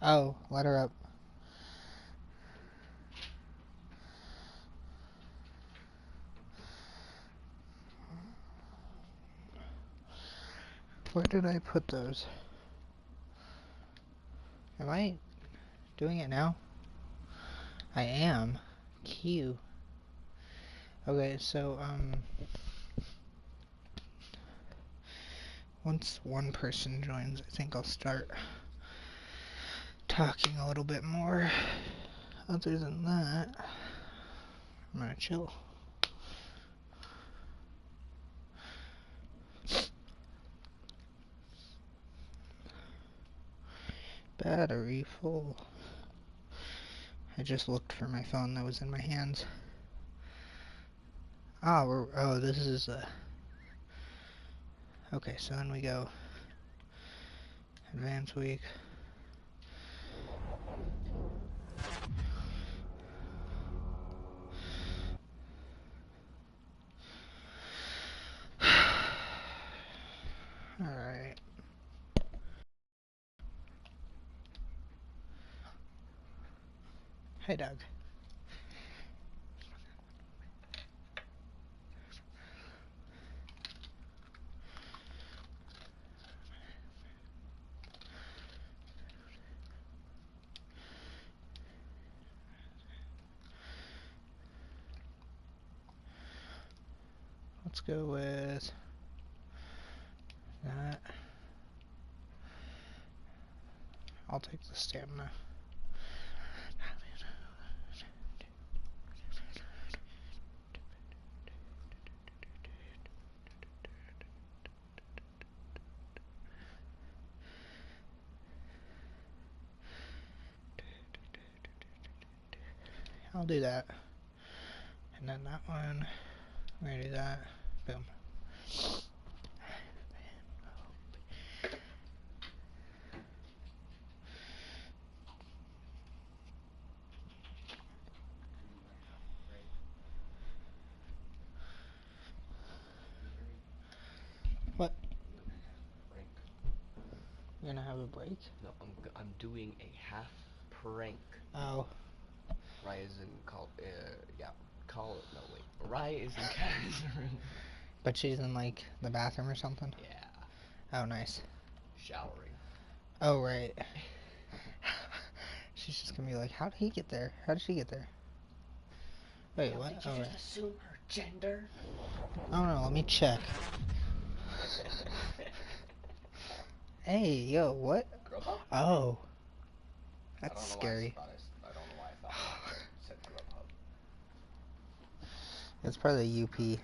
Oh, let her up. Where did I put those? Am I doing it now? I am. Q. Okay, so, once one person joins, I think I'll start talking a little bit more. Other than that, I'm gonna chill. Battery full. I just looked for my phone that was in my hands. Oh, this is okay, so then we go Advance Week. Alright. Hey, Doug. Let's go with that. I'll take the stamina. I'll do that. And then that one. We're gonna do that. Boom. What? Prank. You're gonna have a break? No, I'm doing a half prank. Oh. Rye is in no wait. Rye is in Kaz's room. But she's in, like, the bathroom or something? Yeah. Oh, nice. Showering. Oh, right. She's just gonna be like, how did he get there? How did she get there? Wait, what? Did you just assume her gender? Oh, no, let me check. Hey, yo, what? Grubhub? Oh. That's scary. I don't know why I thought I said Grubhub. It's probably UP. Yeah.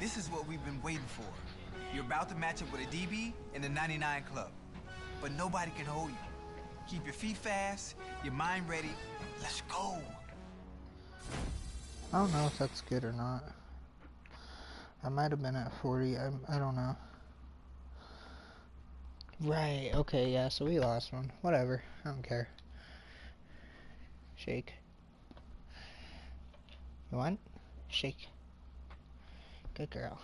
This is what we've been waiting for. You're about to match up with a DB in the 99 Club. But nobody can hold you. Keep your feet fast, your mind ready. Let's go. I don't know if that's good or not. I might have been at 40. I don't know. Right, okay, yeah, so we lost one. Whatever, I don't care. Shake. You want? Shake. Good girl.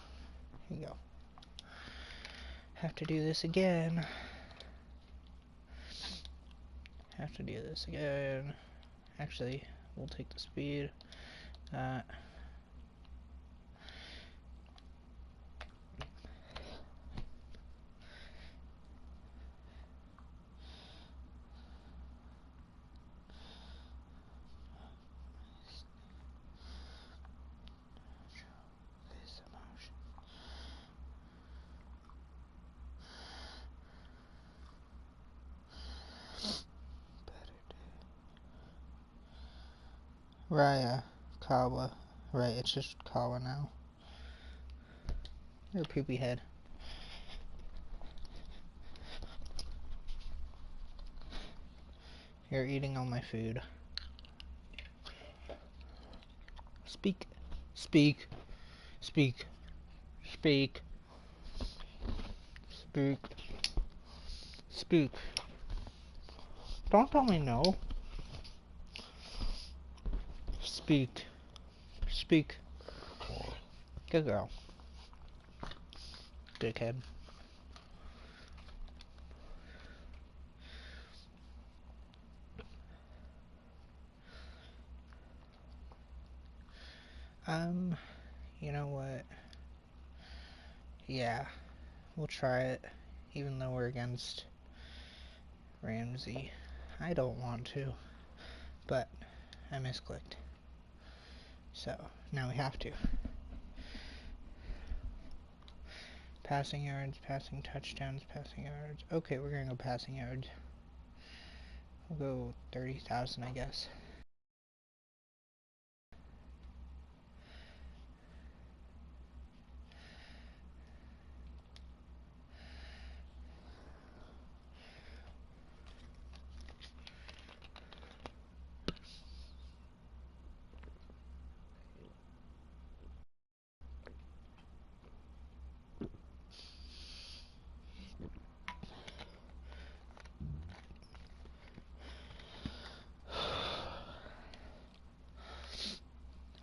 Here you go. Have to do this again. Have to do this again. Actually, we'll take the speed. Raya. Kawa. Right, it's just Kawa now. Your poopy head. You're eating all my food. Speak. Speak. Speak. Speak. Speak. Speak. Don't tell me no. Speak. Speak. Good girl. Dickhead. You know what? Yeah, we'll try it, even though we're against Ramsey. I don't want to, but I misclicked. So, now we have to. Passing yards, passing touchdowns, passing yards. Okay, we're gonna go passing yards. We'll go 30,000, I guess.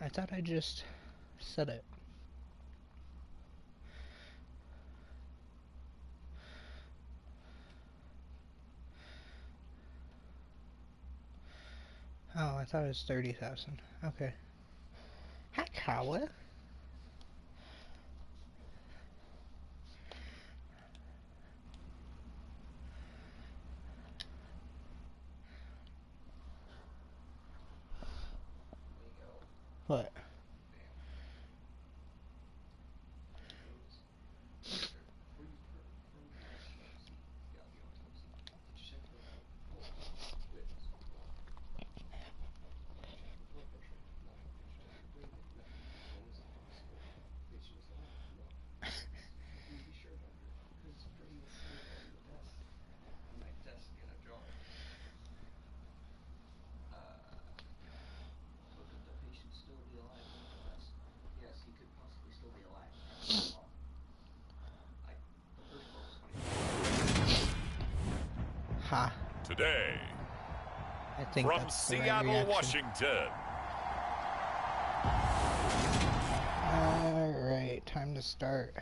I thought I just said it. Oh, I thought it was 30,000. Okay. Hakawa? What? Ha. Today, I think from that's the right Seattle, reaction. Washington. Alright, time to start.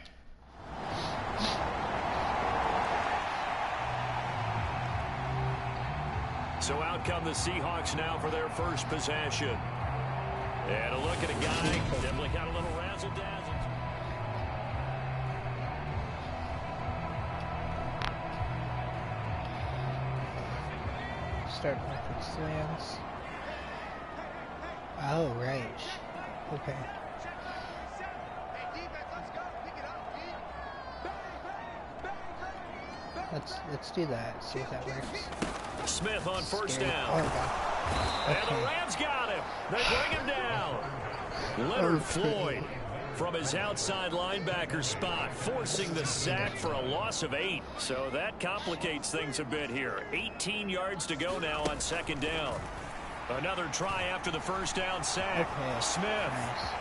So out come the Seahawks now for their first possession. And a look at a guy, definitely got a little razzle-dazzle. Start with slants. Oh, right. Okay. Let's do that. See if that works. Smith on first Scary. down. Oh, God. And the Okay. Rams got him. They bring him down. Leonard Floyd from his outside linebacker spot, forcing the sack for a loss of 8. So that complicates things a bit here. 18 yards to go now on second down. Another try after the first down sack. Okay. Smith. Nice.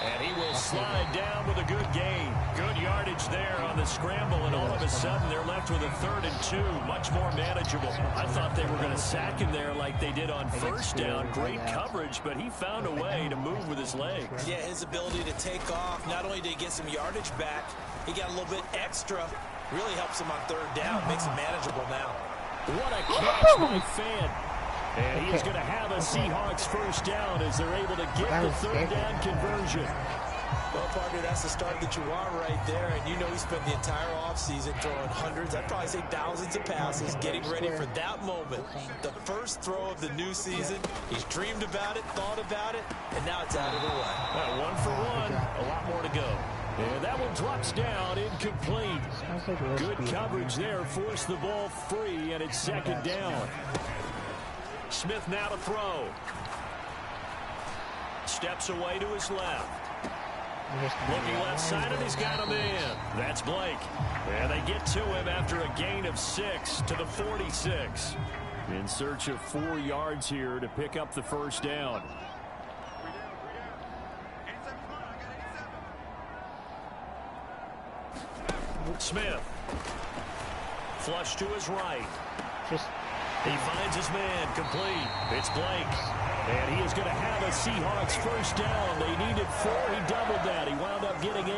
And he will slide down with a good gain. Good yardage there on the scramble, and all of a sudden they're left with a 3rd and 2, much more manageable. I thought they were going to sack him there like they did on first down. Great coverage, but he found a way to move with his legs. Yeah, his ability to take off, not only did he get some yardage back, he got a little bit extra. Really helps him on 3rd down, makes it manageable now. What a catch by Fant. And he is going to have a Seahawks first down as they're able to get the 3rd down conversion. Well, partner, that's the start that you want right there. And you know he spent the entire offseason throwing hundreds, I'd probably say thousands of passes, getting ready for that moment. The first throw of the new season. He's dreamed about it, thought about it, and now it's out of the way. Well, 1 for 1, a lot more to go. And that one drops down, incomplete. Good coverage there, forced the ball free, and it's second down. Smith now to throw. Steps away to his left. Looking left side, and he's got a man. That's Blake. And they get to him after a gain of 6 to the 46. In search of 4 yards here to pick up the first down. Smith. Flush to his right. He finds his man, complete. It's Blake. And he is going to have a Seahawks first down. They needed 4. He doubled that. He wound up getting 8.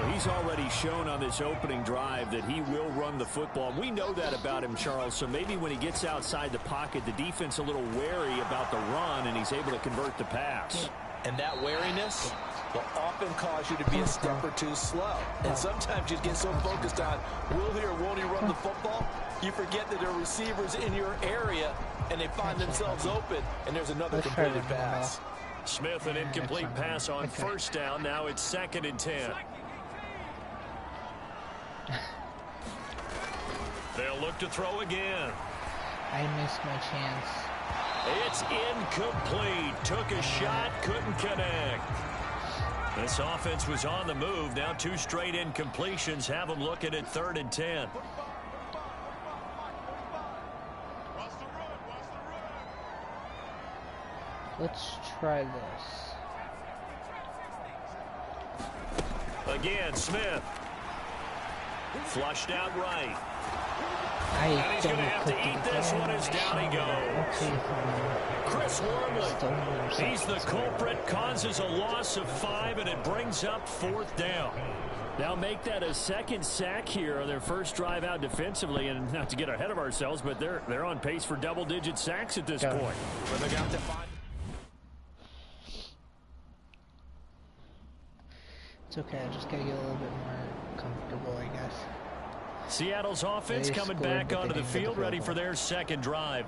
Well, he's already shown on this opening drive that he will run the football. We know that about him, Charles, so maybe when he gets outside the pocket, the defense a little wary about the run, and he's able to convert the pass. And that wariness will often cause you to be a step or two slow. And sometimes you get so focused on will he or won't he run the football, you forget that there are receivers in your area, and they find themselves open, and there's another completed pass. Smith, an incomplete pass on first down. Now it's 2nd and 10. They'll look to throw again. I missed my chance. It's incomplete. Took a shot, couldn't connect. This offense was on the move. Now 2 straight incompletions have them looking at 3rd and 10. Let's try this. Again, Smith. Flushed out right. And he's going to have to eat this one as down he goes. Chris Wormley, he's the culprit, causes a loss of 5, and it brings up 4th down. Now make that a 2nd sack here on their first drive out defensively, and not to get ahead of ourselves, but they're on pace for double-digit sacks at this point. It's okay, I just gotta get a little bit more comfortable, I guess. Seattle's offense coming back onto the field, ready for their 2nd drive.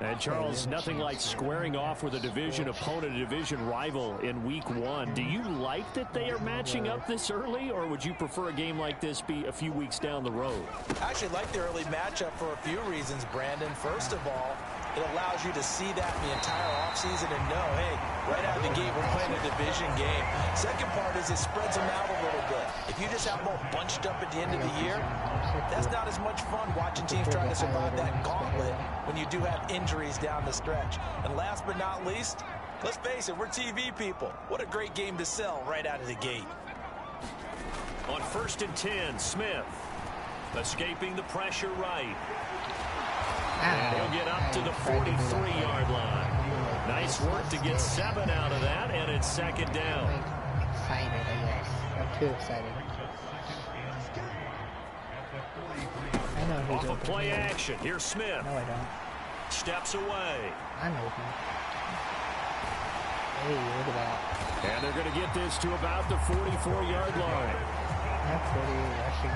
And Charles, nothing like squaring off with a division opponent, a division rival in week 1. Do you like that they are matching up this early, or would you prefer a game like this be a few weeks down the road? I actually like the early matchup for a few reasons, Brandon. First of all, it allows you to see that in the entire offseason and know, hey, right out of the gate, we're playing a division game. Second part is it spreads them out a little bit. If you just have them all bunched up at the end of the year, that's not as much fun watching teams trying to survive that gauntlet when you do have injuries down the stretch. And last but not least, let's face it, we're TV people. What a great game to sell right out of the gate. On 1st and 10, Smith escaping the pressure right. And he'll get up to the 43-yard line. Nice work to get 7 out of that, and it's 2nd down. I'm excited, I guess. I'm too excited. I know who's off of open. play action. Here's Smith. No, I don't. Steps away. I'm open. Hey, look at that. And they're going to get this to about the 44-yard line.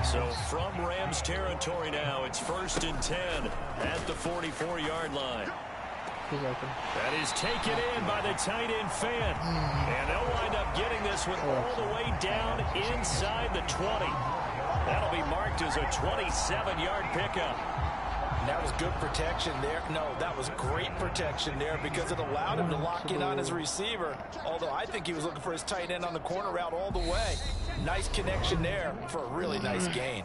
So from Rams territory now, it's 1st and 10 at the 44-yard line. He's open. That is taken in by the tight end Fant. And they'll wind up getting this one all the way down inside the 20. That'll be marked as a 27-yard pickup. That was good protection there. No, that was great protection there because it allowed him to lock in on his receiver. Although I think he was looking for his tight end on the corner route all the way. Nice connection there for a really nice gain.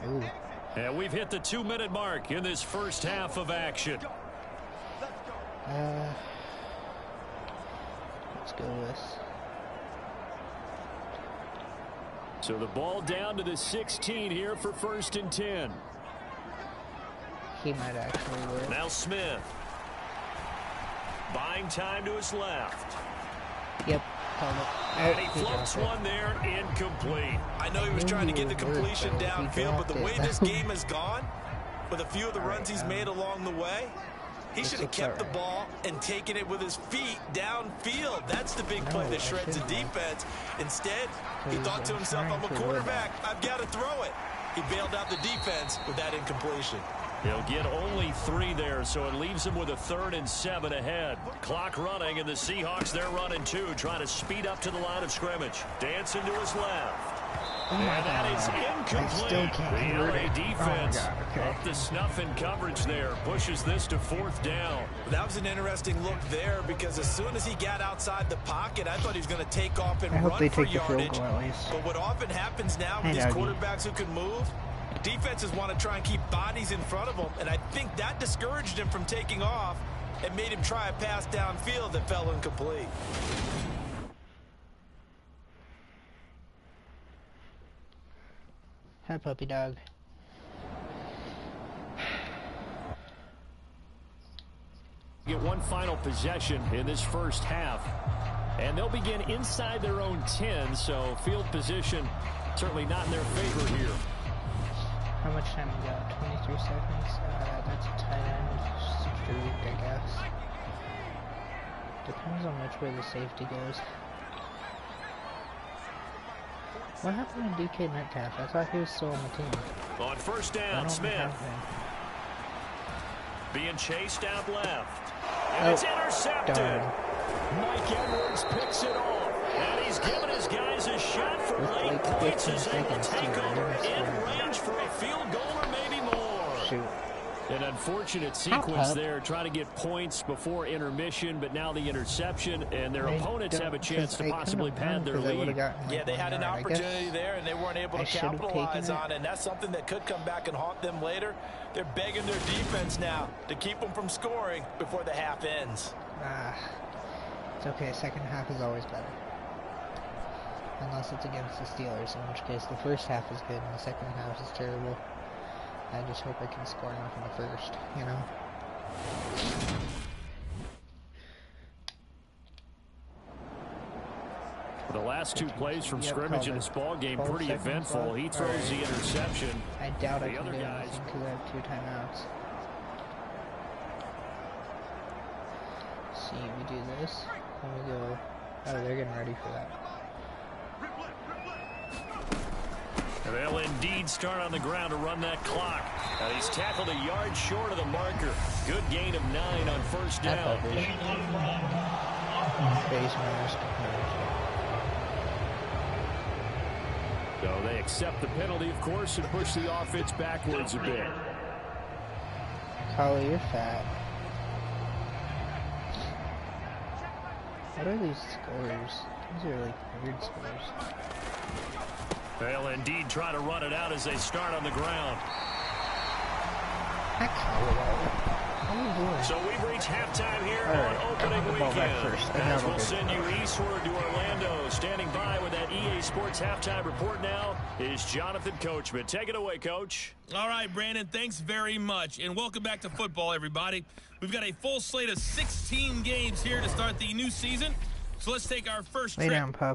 And we've hit the 2-minute mark in this first half of action. Let's go with. So the ball down to the 16 here for 1st and 10. He might actually work. Now Smith. Buying time to his left. Yep. And he floats one there, incomplete. I know he was trying to get the completion downfield, but the way this game has gone, with a few of the runs he's made along the way, he should have kept the ball and taken it with his feet downfield. That's the big play that shreds the defense. Instead, he thought to himself, I'm a quarterback. I've got to throw it. He bailed out the defense with that incompletion. He'll get only 3 there, so it leaves him with a 3rd and 7 ahead. Clock running, and the Seahawks, they're running 2, trying to speed up to the line of scrimmage. Dancing to his left. And that is incomplete. The LA defense up to snuff in coverage there. Pushes this to 4th down. That was an interesting look there because as soon as he got outside the pocket, I thought he was going to take off and run for yardage. But what often happens now with these quarterbacks who can move, defenses want to try and keep bodies in front of them, and I think that discouraged him from taking off and made him try a pass downfield that fell incomplete. Hi, puppy dog. Get one final possession in this first half. And they'll begin inside their own 10, so field position certainly not in their favor here. How much time we got? 23 seconds? That's a tight end. Streak, I guess. Depends on which way the safety goes. What happened to DK Metcalf? I thought he was still on the team. On first down, Smith. Being chased out left. And it's intercepted. Darn. Mike Edwards picks it off. And he's given his guys a shot for late points as they will take over in range for a field goal or maybe more. Shoot. An unfortunate sequence there, trying to get points before intermission, but now the interception, and their opponents have a chance to possibly pad their lead. Yeah, they had an opportunity there, and they weren't able to capitalize on it, and that's something that could come back and haunt them later. They're begging their defense now to keep them from scoring before the half ends. It's okay. Second half is always better. Unless it's against the Steelers, in which case the first half is good and the second half is terrible. I just hope I can score enough in the first, you know? The last two plays from scrimmage in this ball game, pretty eventful. He throws the interception. I doubt I can do anything because I have 2 timeouts. See, we do this, and we go... Oh, they're getting ready for that. They'll indeed start on the ground to run that clock. Now he's tackled a yard short of the marker. Good gain of 9 on first down. So they accept the penalty, of course, and push the offense backwards a bit. Collie, you're fat. What are these scores? These are like weird scores. They'll indeed try to run it out as they start on the ground. So we've reached halftime here on opening weekend. As we'll send you eastward to Orlando. Standing by with that EA Sports halftime report now is Jonathan Coachman. Take it away, Coach. All right, Brandon, thanks very much. And welcome back to football, everybody. We've got a full slate of 16 games here to start the new season. So let's take our first trip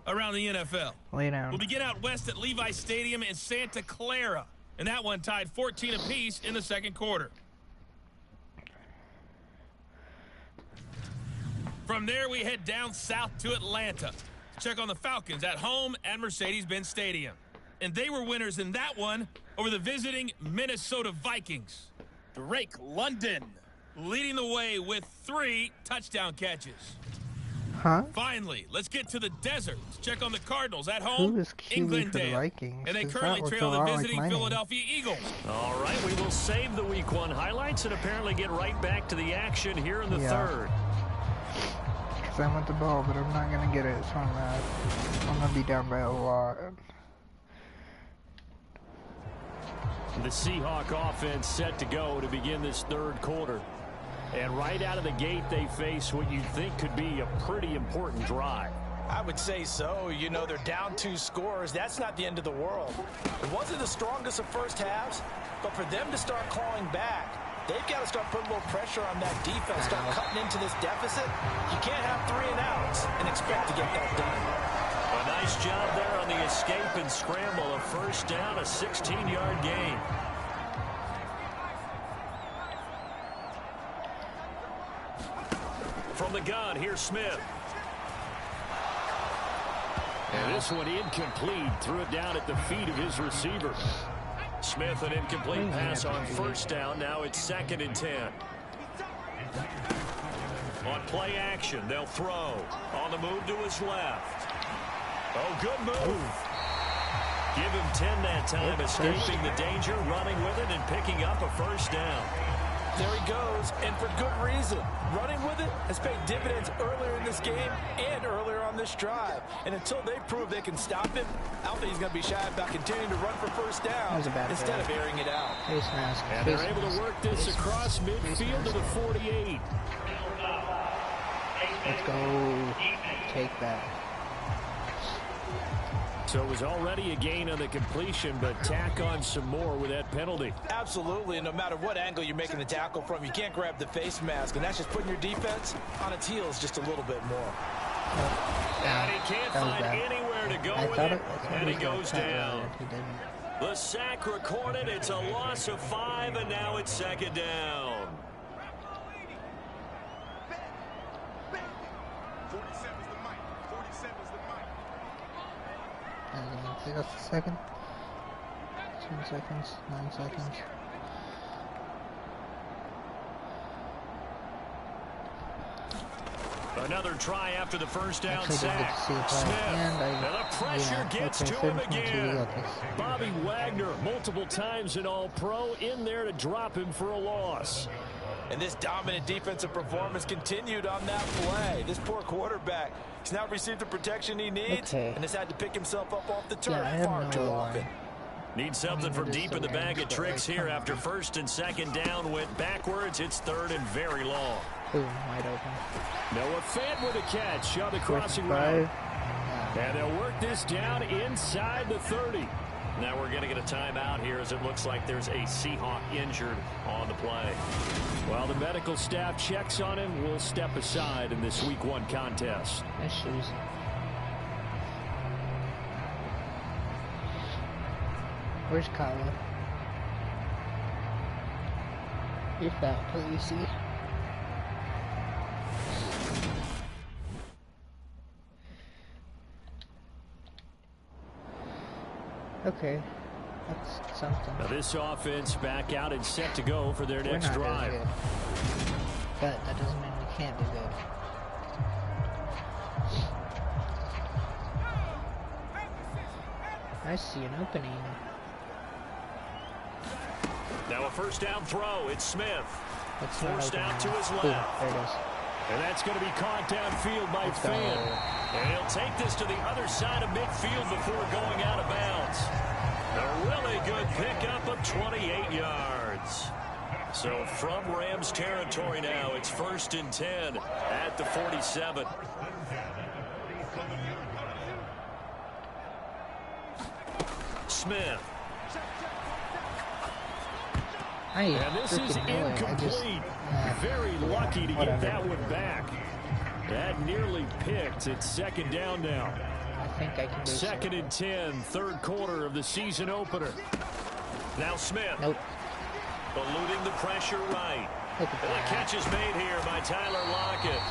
around the NFL. Lay down. We'll begin out west at Levi Stadium in Santa Clara. And that one tied 14 apiece in the second quarter. From there, we head down south to Atlanta to check on the Falcons at home at Mercedes-Benz Stadium. And they were winners in that one over the visiting Minnesota Vikings. Drake London leading the way with 3 touchdown catches. Finally, let's get to the desert. Let's check on the Cardinals at home in Glendale. And they currently trail the visiting Philadelphia Eagles. All right, we will save the Week 1 highlights and apparently get right back to the action here in the third. Because I want the ball, but I'm not going to get it, so I'm going to be down by a lot. The Seahawk offense set to go to begin this third quarter. And right out of the gate, they face what you'd think could be a pretty important drive. I would say so. You know, they're down 2 scores. That's not the end of the world. It wasn't the strongest of first halves, but for them to start clawing back, they've got to start putting a little pressure on that defense, start cutting into this deficit. You can't have 3 and outs and expect to get that done. A nice job there on the escape and scramble. A first down, a 16-yard gain. From the gun, here's Smith. And this one incomplete. Threw it down at the feet of his receiver. Smith, an incomplete pass on first down. Now it's 2nd and 10. On play action, they'll throw. On the move to his left. Oh, good move. Give him 10 that time, escaping the danger, running with it, and picking up a first down. There he goes, and for good reason. Running with it has paid dividends earlier in this game and earlier on this drive. And until they prove they can stop him, I don't think he's going to be shy about continuing to run for first down instead of airing it out. Face mask. And they're able to work this across midfield to the 48. Let's go. Take that. So it was already a gain on the completion, but tack on some more with that penalty. Absolutely, and no matter what angle you're making the tackle from, you can't grab the face mask, and that's just putting your defense on its heels just a little bit more. And he can't that was find bad. anywhere to go I with thought it, and he was gonna goes cut down. earlier. He didn't. The sack recorded. It's a loss of 5, and now it's second down. 47's the mic. 47's the mic. And I think that's the second. 10 seconds, 9 seconds. Another try after the first down Actually, didn't get sack. to see the play. Smith. And the pressure gets to him again. got this. Bobby Wagner, multiple times an All-Pro, in there to drop him for a loss. And this dominant defensive performance continued on that play. This poor quarterback, he's now received the protection he needs and has had to pick himself up off the turf far too often. Need something from deep in the bag of tricks here after first and second down went backwards. It's third and very long. Boom, wide open. Noah Fant with a catch on the crossing route. And they'll work this down inside the 30. Now we're going to get a timeout here as it looks like there's a Seahawk injured on the play. While the medical staff checks on him, we'll step aside in this Week 1 contest. Nice shoes. Where's Kyle? You're fat, please. Okay, that's something. Now this offense back out and set to go for their next drive. Good. But that doesn't mean we can't be good. I see an opening. Now a first down throw. It's Smith. It's not Forced open out to now. his Boom, left. there it is. And that's going to be caught downfield by Let's go. Fant. And he'll take this to the other side of midfield before going out of bounds. A really good pickup of 28 yards. So from Rams territory now, it's 1st and 10 at the 47. Smith. And this is incomplete. Very lucky to get that one back. That nearly picked. It's second down now. I think I can do Second and 10, third quarter of the season opener. Now Smith. Nope. Eluding the pressure right. Look at And the that. catch is made here by Tyler Lockett.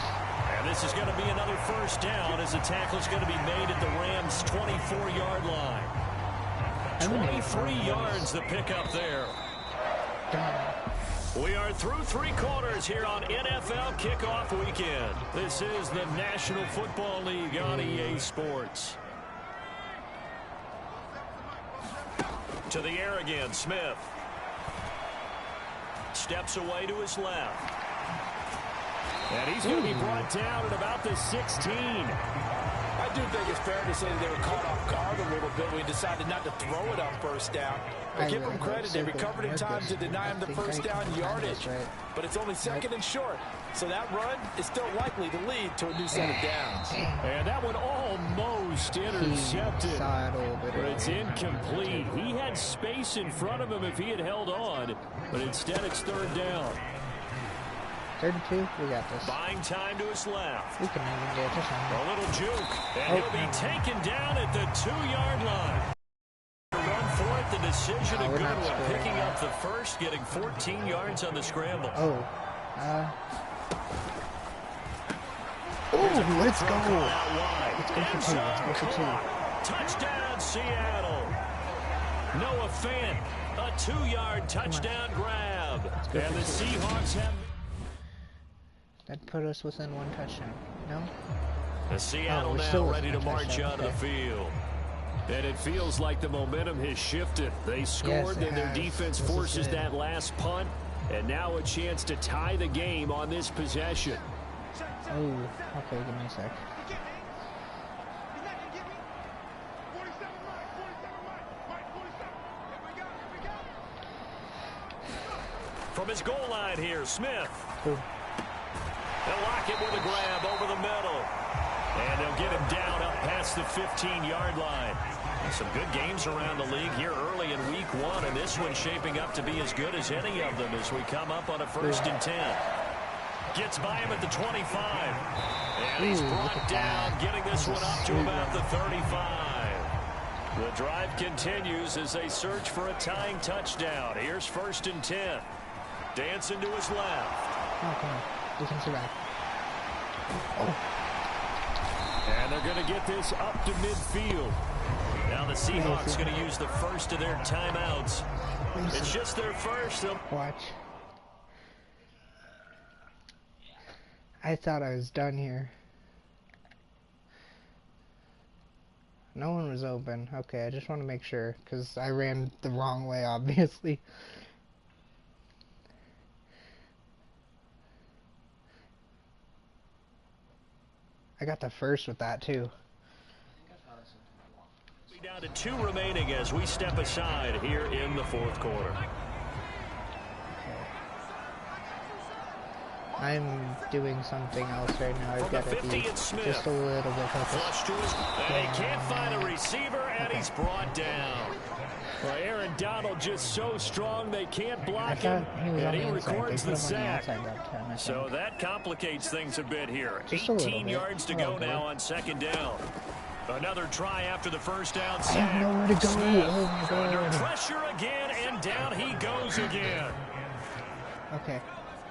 And this is going to be another first down as the tackle is going to be made at the Rams' 24-yard line. 23 yards the pickup there. We are through 3 quarters here on NFL Kickoff Weekend. This is the National Football League on EA Sports. To the air again, Smith. Steps away to his left. And he's going to be brought down at about the 16. I do think it's fair to say that they were caught off guard a little bit when he decided not to throw it on first down. But give them credit, they recovered in time to deny him the first down yardage. But it's only second and short, so that run is still likely to lead to a new set of downs. And that one almost intercepted. But it's incomplete. He had space in front of him if he had held on, but instead it's third down. 32, we got this. Buying time to his left. We can even get this one. A little juke, and he'll be taken down at the 2-yard line. Run for it, the decision a good one. Picking up the first, getting 14 yards on the scramble. Oh, let's go. Let's go for 2. Let's go for 2. Touchdown, Seattle. Noah Fant, a 2-yard touchdown grab. And the Seahawks have... That put us within 1 touchdown. No? The Seattle now ready to march onto the field. And it feels like the momentum has shifted. They scored, then their defense forces that last punt. And now a chance to tie the game on this possession. Oh, okay, give me a sec. From his goal line here, Smith. Ooh. They'll lock it with a grab over the middle. And they'll get him down up past the 15-yard line. Some good games around the league here early in Week 1, and this one's shaping up to be as good as any of them as we come up on a 1st and 10. Gets by him at the 25. And he's Ooh, look brought at down, that. getting this That's one up to sweet. about the 35. The drive continues as they search for a tying touchdown. Here's 1st and 10. Dancing to his left. Oh, come on. Defensive back. And they're going to get this up to midfield. Now the Seahawks going to use the first of their timeouts. It's just their first. Watch. I thought I was done here. No one was open. Okay, I just want to make sure, because I ran the wrong way, obviously. I got the first with that, too. Down to 2 remaining as we step aside here in the 4th quarter. I'm doing something else right now. I've From got the to 50, be it's Smith. just a little bit focused. Flush to his, and he can't find a receiver, and he's brought down. Well, Aaron Donald just so strong they can't I block thought him, he was on and the he inside. records They the put him on the sack. outside that time, I So think. that complicates things a bit here. Just a little 18 bit. yards to Oh, go boy. now on 2nd down. Another try after the first down I sack. have nowhere to go. Smith Oh, my under God. pressure again, and down he goes again. Okay.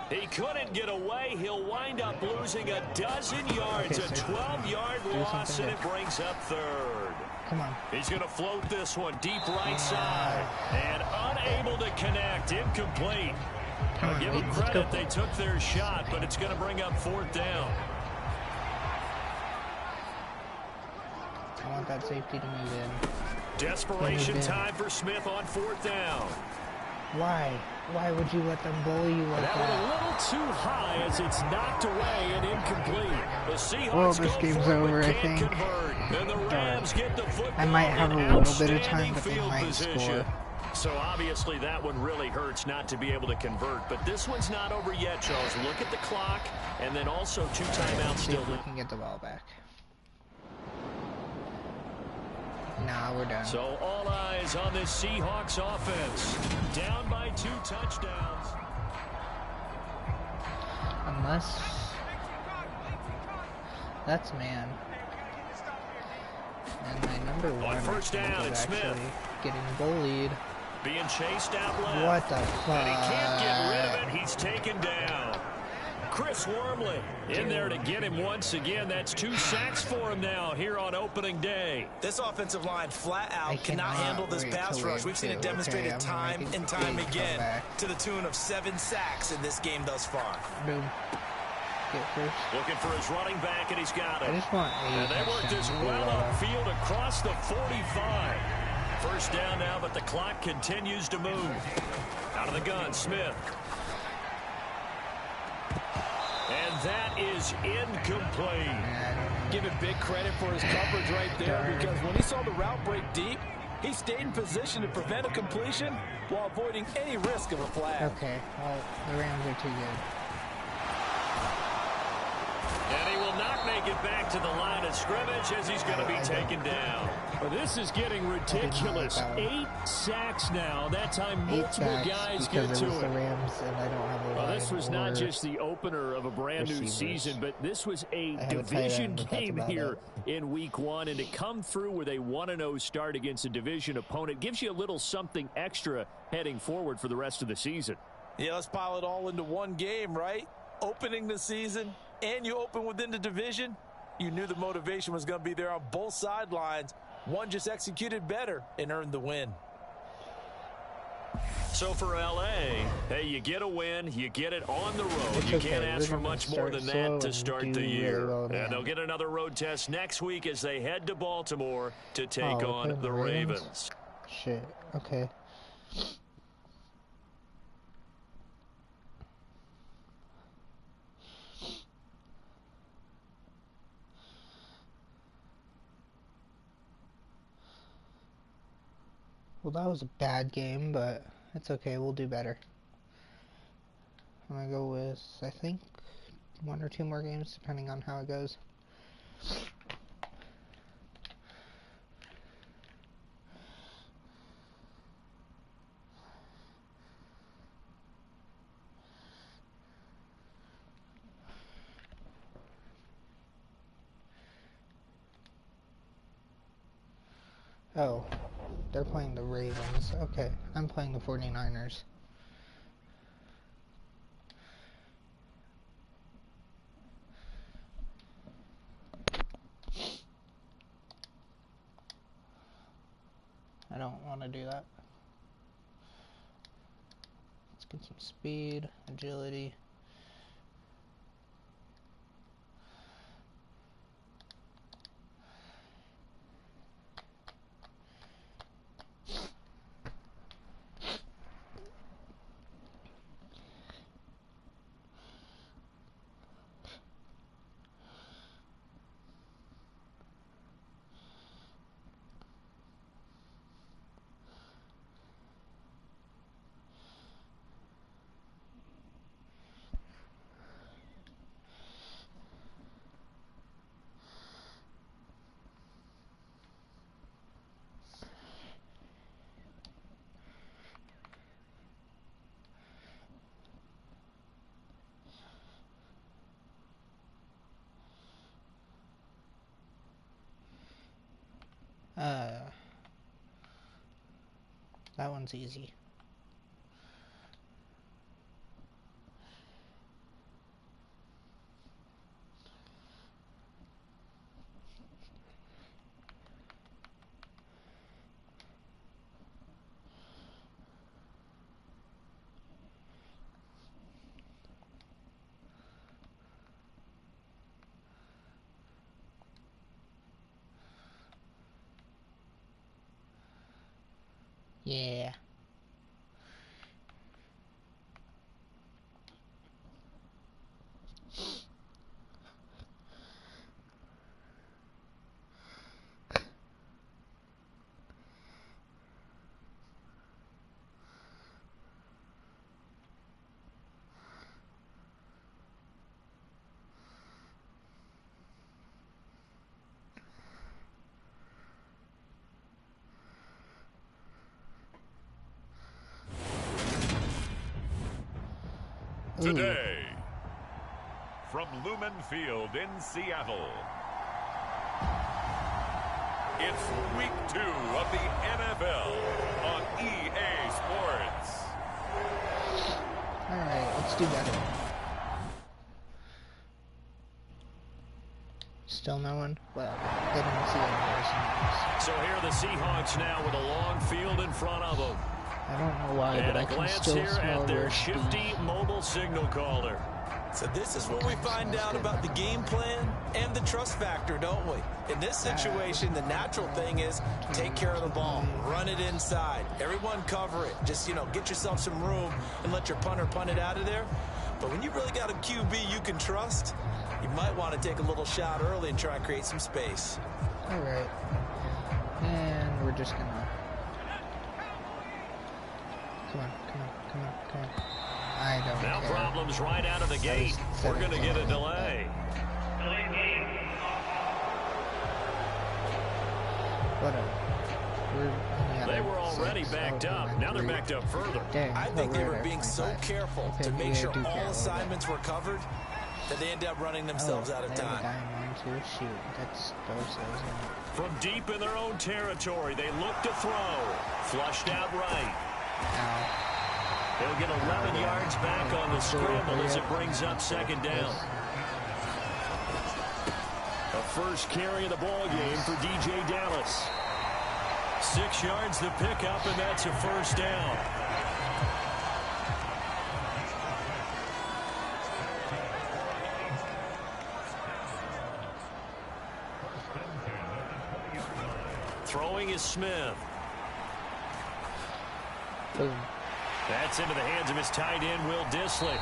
He couldn't get away. He'll wind up losing a dozen yards, Okay, a sir. 12-yard Do loss, something and it good. brings up 3rd. Come on. He's going to float this one deep right side, and unable to connect, incomplete. Come I'll on, give baby, them let's credit. go. They took their shot, but it's going to bring up 4th down. I want that safety to move in. Desperation Move in. time for Smith on 4th down. Why? Why would you let them bully you like That one a that? little too high as it's knocked away and incomplete. The Seahawks Well, this go game's for it, over, but I can't think. convert. And the Rams get the football. I might have in a little bit of outstanding time, but they field might position. score. So obviously that one really hurts not to be able to convert. But this one's not over yet, Charles. Look at the clock, and then also 2 timeouts See still if we left. can get the ball back. Nah, we're done. So all eyes on this Seahawks offense. Down by 2 touchdowns. Unless... That's man. And my number one I 1st think, down, is it's Smith. actually getting bullied. Being chased out left. What the fuck? And he can't get rid of it. He's taken down. Chris Wormley in there to get him once again. That's 2 sacks for him now here on opening day. This offensive line flat I out cannot cannot handle this wait pass till rush. wave We've seen it 2. demonstrated Okay, I'm time making and time big again comeback. to the tune of 7 sacks in this game thus far. Boom. Get first. Looking for his running back, and he's got I it. just want a And they work this touchdown. well upfield across the 45. 1st down now, but the clock continues to move. Out of the gun, Smith. And that is incomplete. Give him big credit for his coverage right there, because when he saw the route break deep, he stayed in position to prevent a completion while avoiding any risk of a flag. Okay, well, the Rams are too good. And he will not make it back to the line of scrimmage as he's going to be taken down. Well, this is getting ridiculous. that one. 8 sacks now. That time 8 multiple sacks guys because get it to was the it. Rams and I don't have a Well, line this was not or- just the opener of a brand new receivers. season, but this was a I have a tight division end, but that's game about here it. in week 1. And to come through with a 1-0 start against a division opponent gives you a little something extra heading forward for the rest of the season. Yeah, let's pile it all into one game, right? Opening the season, and you open within the division. You knew the motivation was going to be there on both sidelines. One just executed better and earned the win. So for L.A., hey, you get a win, you get it on the road. It's You okay. can't ask We're for gonna much more start than slow that to and start do the really year. well at the And they'll end. get another road test next week as they head to Baltimore to take Oh, on playing the the Ravens? Ravens. Shit, okay. Well, that was a bad game, but it's okay. We'll do better. I'm gonna go with, I think, 1 or 2 more games, depending on how it goes. Oh, they're playing the Ravens. Okay, I'm playing the 49ers. I don't want to do that. Let's get some speed, agility. That one's easy. Yeah. Today, from Lumen Field in Seattle, it's week 2 of the NFL on EA Sports. Alright, let's do better. Still no one? Well, they didn't see it. So here are the Seahawks now with a long field in front of them. I don't know why, And but I a can glance still here smell at their roast shifty beef. mobile signal caller. So this is what we find out about the game plan and the trust factor, don't we? In this situation, the natural thing is take care of the ball, run it inside, everyone cover it. Just, get yourself some room and let your punter punt it out of there. But when you really got a QB you can trust, you might want to take a little shot early and try and create some space. Alright. And we're just gonna... Come on. I don't Now care. problems right out of the gate. We're going to get a delay. Whatever. They were already backed up. Now they're backed up further. Dang, I think they we're were at being so 25. careful Okay, to make maybe I sure do care a all little bit. assignments were covered that they end up running themselves out of they have a time. guy in line too? Shoot, that's Dosa, isn't it? From deep in their own territory, they look to throw. Flushed out right. Ow. They'll get 11 yards back on the scramble as it brings up second down. The first carry of the ball game for DJ Dallas. 6 yards the pickup, and that's a first down. Throwing is Smith. Boom. That's into the hands of his tight end, Will Dissly.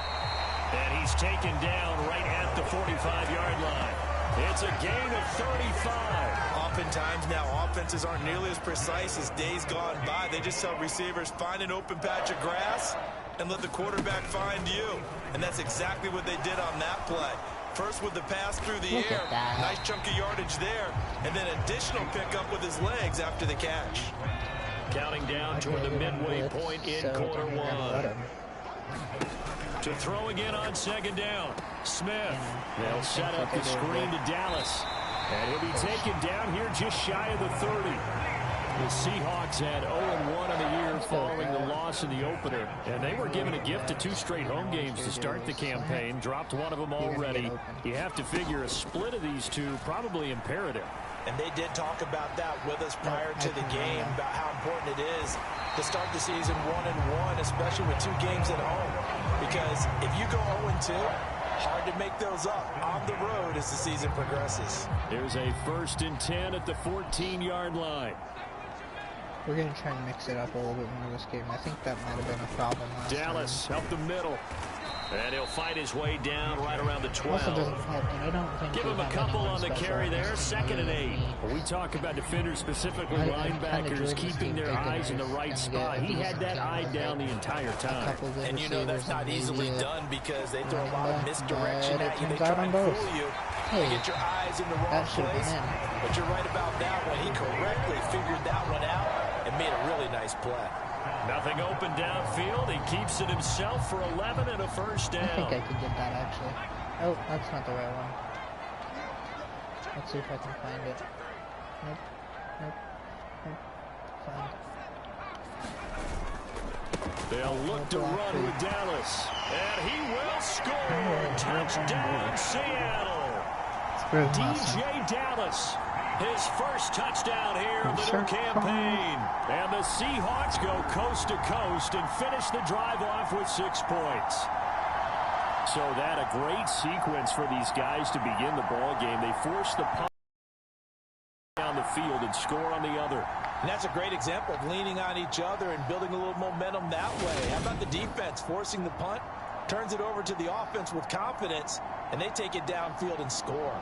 And he's taken down right at the 45-yard line. It's a gain of 35. Oftentimes now, offenses aren't nearly as precise as days gone by. They just tell receivers, find an open patch of grass and let the quarterback find you. And that's exactly what they did on that play. First with the pass through the Look air. at that. Nice chunk of yardage there. And then additional pickup with his legs after the catch. Counting down toward the midway point in quarter one. To throw again on second down. Smith. They'll set up the screen to Dallas. And he'll be taken down here just shy of the 30. The Seahawks had 0-1 on the year following the loss in the opener. And they were given a gift of 2 straight home games to start the campaign. Dropped one of them already. You have to figure a split of these two probably imperative. And they did talk about that with us prior to the game, about how important it is to start the season 1-1, especially with 2 games at home. Because if you go 0-2, hard to make those up on the road as the season progresses. There's a 1st and 10 at the 14-yard line. We're going to try and mix it up a little bit more this game. I think that might have been a problem last Dallas time. up the middle. And he'll fight his way down right around the 12. Also doesn't help, and I don't think Give him a couple on the carry there. 2nd and 8. We talk about defenders, specifically linebackers, keeping their eyes in the right spot. He had that eye down the entire time. And you know that's not easily done because they throw a lot of misdirection at you. They It turns try out and on both. fool you. Hey, They get your eyes in the wrong that should've been place. in. But you're right about that one. He correctly figured that one out and made a really nice play. Nothing open downfield. He keeps it himself for 11 and a 1st down. I think I could get that, actually. Oh, that's not the right one. Let's see if I can find it. Nope. Nope. Nope. Fine. They'll look to run with Dallas. And he will score. Touchdown, Seattle. DJ Dallas. His 1st touchdown here of the new campaign. And the Seahawks go coast to coast and finish the drive off with 6 points. So that a great sequence for these guys to begin the ball game. They force the punt down the field and score on the other. And that's a great example of leaning on each other and building a little momentum that way. How about the defense forcing the punt, turns it over to the offense with confidence, and they take it downfield and score.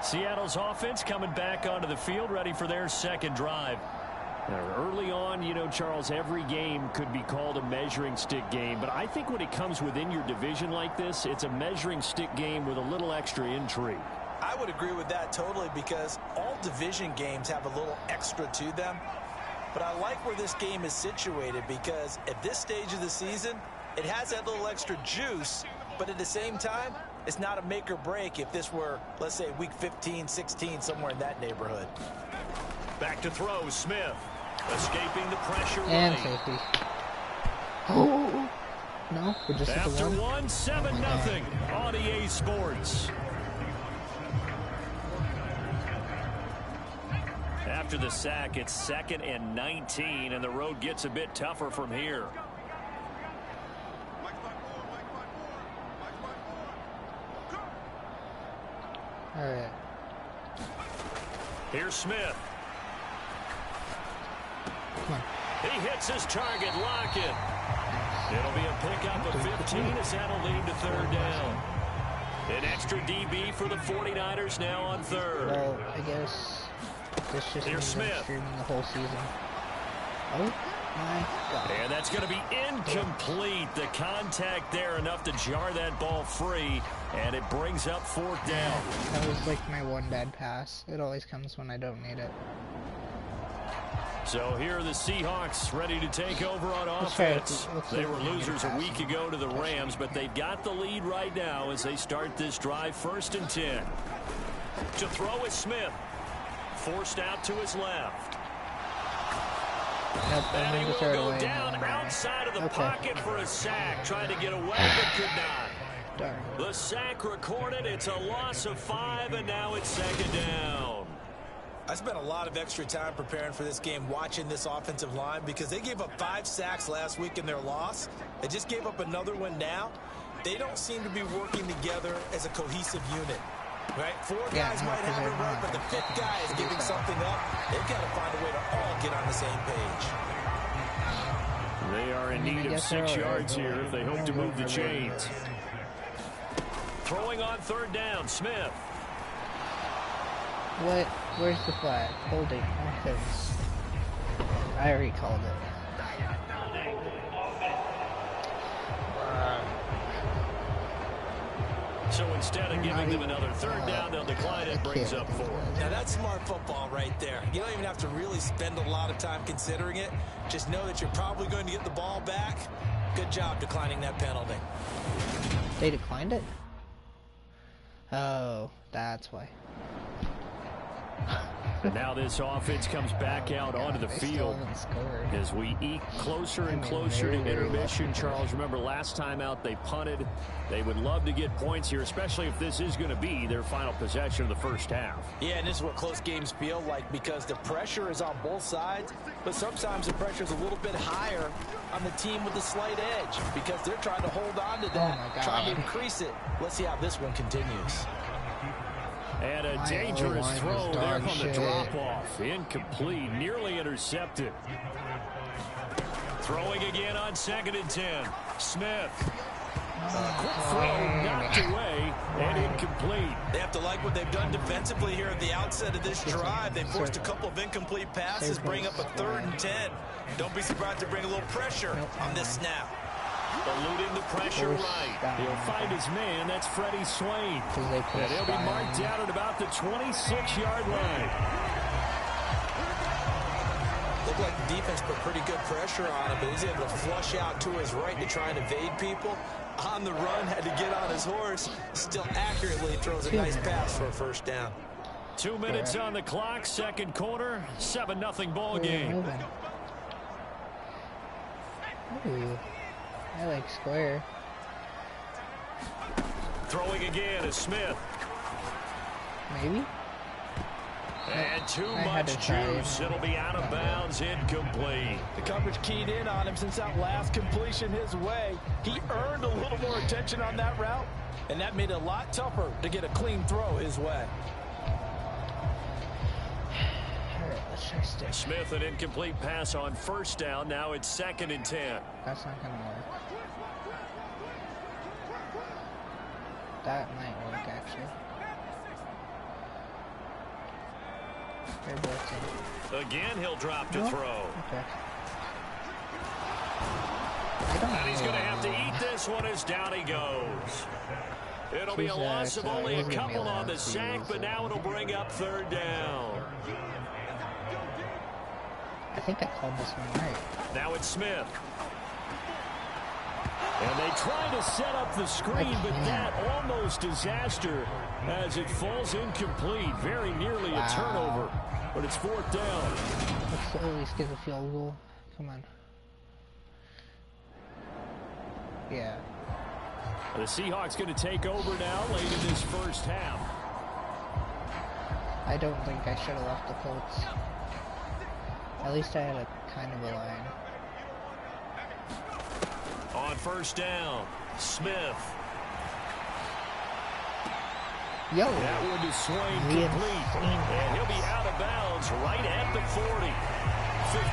Seattle's offense coming back onto the field, ready for their 2nd drive. Now, early on, you know, Charles, every game could be called a measuring stick game, but I think when it comes within your division like this, it's a measuring stick game with a little extra intrigue. I would agree with that totally because all division games have a little extra to them. But I like where this game is situated because at this stage of the season, it has that little extra juice, but at the same time, it's not a make or break if this were, let's say, week 15, 16, somewhere in that neighborhood. Back to throw, Smith. Escaping the pressure. And right. safety. Oh! No, we're just at the After 1. 7-0 on EA Sports. After the sack, it's 2nd and 19, and the road gets a bit tougher from here. All right. Here's Smith. Come on. He hits his target, Lockett. It'll be a pickup of 15 as that'll lead to 3rd down. An extra DB for the 49ers now on 3rd. Well, I guess this just Here's means I'm Smith. streaming the whole season. Oh my God. And that's going to be incomplete. The contact there enough to jar that ball free, and it brings up 4th down. That was like my one bad pass. It always comes when I don't need it. So here are the Seahawks ready to take over on Let's try it. offense. Let's see They if were we can get losers a past week them. ago to the Rams, but they've got the lead right now as they start this drive. 1st and 10. To throw is Smith. Forced out to his left. Nope, And he I'm will gonna throw it go away down now. outside of the Okay. pocket for a sack. Trying to get away, but could not. Darn. The sack recorded. It's a loss of 5, and now it's 2nd down. I spent a lot of extra time preparing for this game, watching this offensive line, because they gave up 5 sacks last week in their loss. They just gave up another one now. They don't seem to be working together as a cohesive unit. Right? 4 guys no, might because have it they're right, not. but the 5th guy is giving something up. They've got to find a way to all get on the same page. They are in I mean, I need of guess 6 they're all right, yards but here if they hope I to don't move the know chains. Throwing on 3rd down, Smith. What? Where's the flag? Holding offense. I already called it. So instead of giving them another third down, they'll decline it, brings up 4. Now that's smart football right there. You don't even have to really spend a lot of time considering it. Just know that you're probably going to get the ball back. Good job declining that penalty. They declined it? Oh, that's why. And now this offense comes back out onto the They still field haven't scored. as we eke closer and I mean, closer to very intermission. lucky. Charles, remember last time out they punted. They would love to get points here, especially if this is going to be their final possession of the first half. Yeah, and this is what close games feel like because the pressure is on both sides, but sometimes the pressure is a little bit higher on the team with the slight edge because they're trying to hold on to that, my trying to God. increase it. Let's see how this one continues. And a My dangerous O-line throw is there dog on the shit. drop-off. Incomplete, nearly intercepted. Throwing again on 2nd and 10. Smith. Quick throw knocked away and incomplete. They have to like what they've done defensively here at the outset of this drive. They forced a couple of incomplete passes, bring up a 3rd and 10. Don't be surprised to bring a little pressure on this snap. Eluding the pressure right. He'll find his man. That's Freddie Swain. And he'll be marked down at about the 26-yard line. Looked like the defense put pretty good pressure on him, but he's able to flush out to his right to try and evade people. On the run, had to get on his horse. Still accurately throws a nice pass for a first down. 2 minutes on the clock, second quarter, 7-0 ball game. Ooh, I like square. Throwing again is Smith. Maybe? And too I had much to try it. juice. It'll be out of bounds, incomplete. The coverage keyed in on him since that last completion his way. He earned a little more attention on that route, and that made it a lot tougher to get a clean throw his way. Alright, let's try stick. Smith, an incomplete pass on first down. Now it's 2nd and 10. That's not gonna work. That might work, actually. They're blitzing. Again, he'll drop to No? throw. Okay. I don't And he's know. going to have to eat this one as down he goes. It'll be a loss of only a couple on the sack, but now it'll bring up 3rd down. I think I called this one right. Now it's Smith. And they try to set up the screen, but that almost disaster as it falls incomplete. Very nearly a turnover, but it's 4th down. Let's at least get the field goal. Come on. Yeah. The Seahawks going to take over now late in this first half. I don't think I should have left the Colts. At least I had a kind of a line. On first down, Smith. Yo! That one to Swain complete. And he'll be out of bounds right at the 40.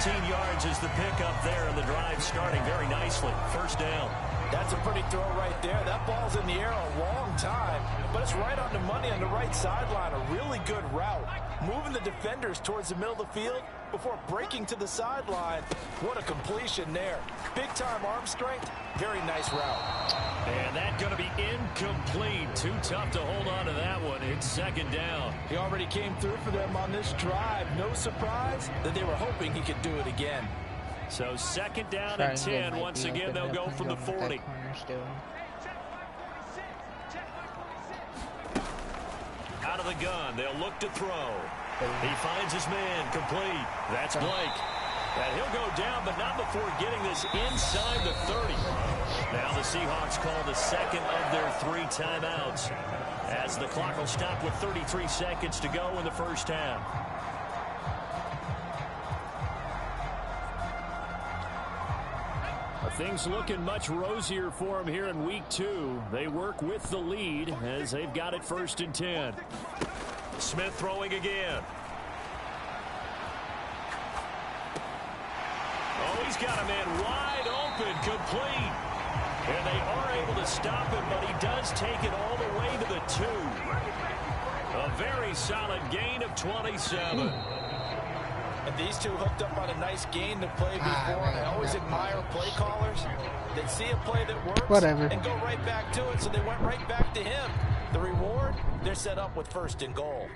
15 yards is the pickup there, and the drive starting very nicely. First down. That's a pretty throw right there. That ball's in the air a long time, but it's right on the money on the right sideline. A really good route. Moving the defenders towards the middle of the field before breaking to the sideline. What a completion there. Big-time arm strength. Very nice route. And that's going to be incomplete. Too tough to hold on to that one. It's 2nd down. He already came through for them on this drive. No surprise that they were hoping he could do it again. So 2nd down and 10. Once again, they'll go from the 40. Out of the gun, they'll look to throw. He finds his man, complete. That's Blake. And he'll go down, but not before getting this inside the 30. Now the Seahawks call the second of their 3 timeouts, as the clock will stop with 33 seconds to go in the first half. Things looking much rosier for them here in week 2. They work with the lead as they've got it 1st and 10. Smith throwing again. Oh, he's got a man wide open, complete. And they are able to stop him, but he does take it all the way to the 2. A very solid gain of 27. And these two hooked up on a nice gain to play before, and I always admire play callers. They see a play that works Whatever. and go right back to it, so they went right back to him. The reward, they're set up with 1st and goal.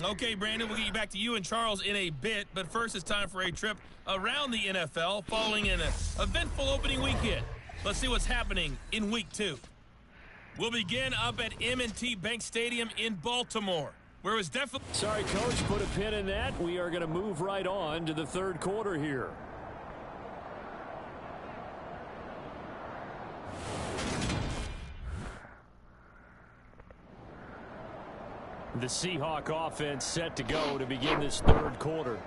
Okay, Brandon, we'll get you back to you and Charles in a bit, but first it's time for a trip around the NFL following an eventful opening weekend. Let's see what's happening in Week 2. We'll begin up at M&T Bank Stadium in Baltimore, where it was definitely... Sorry, Coach, put a pin in that. We are going to move right on to the third quarter here. The Seahawk offense set to go to begin this third quarter.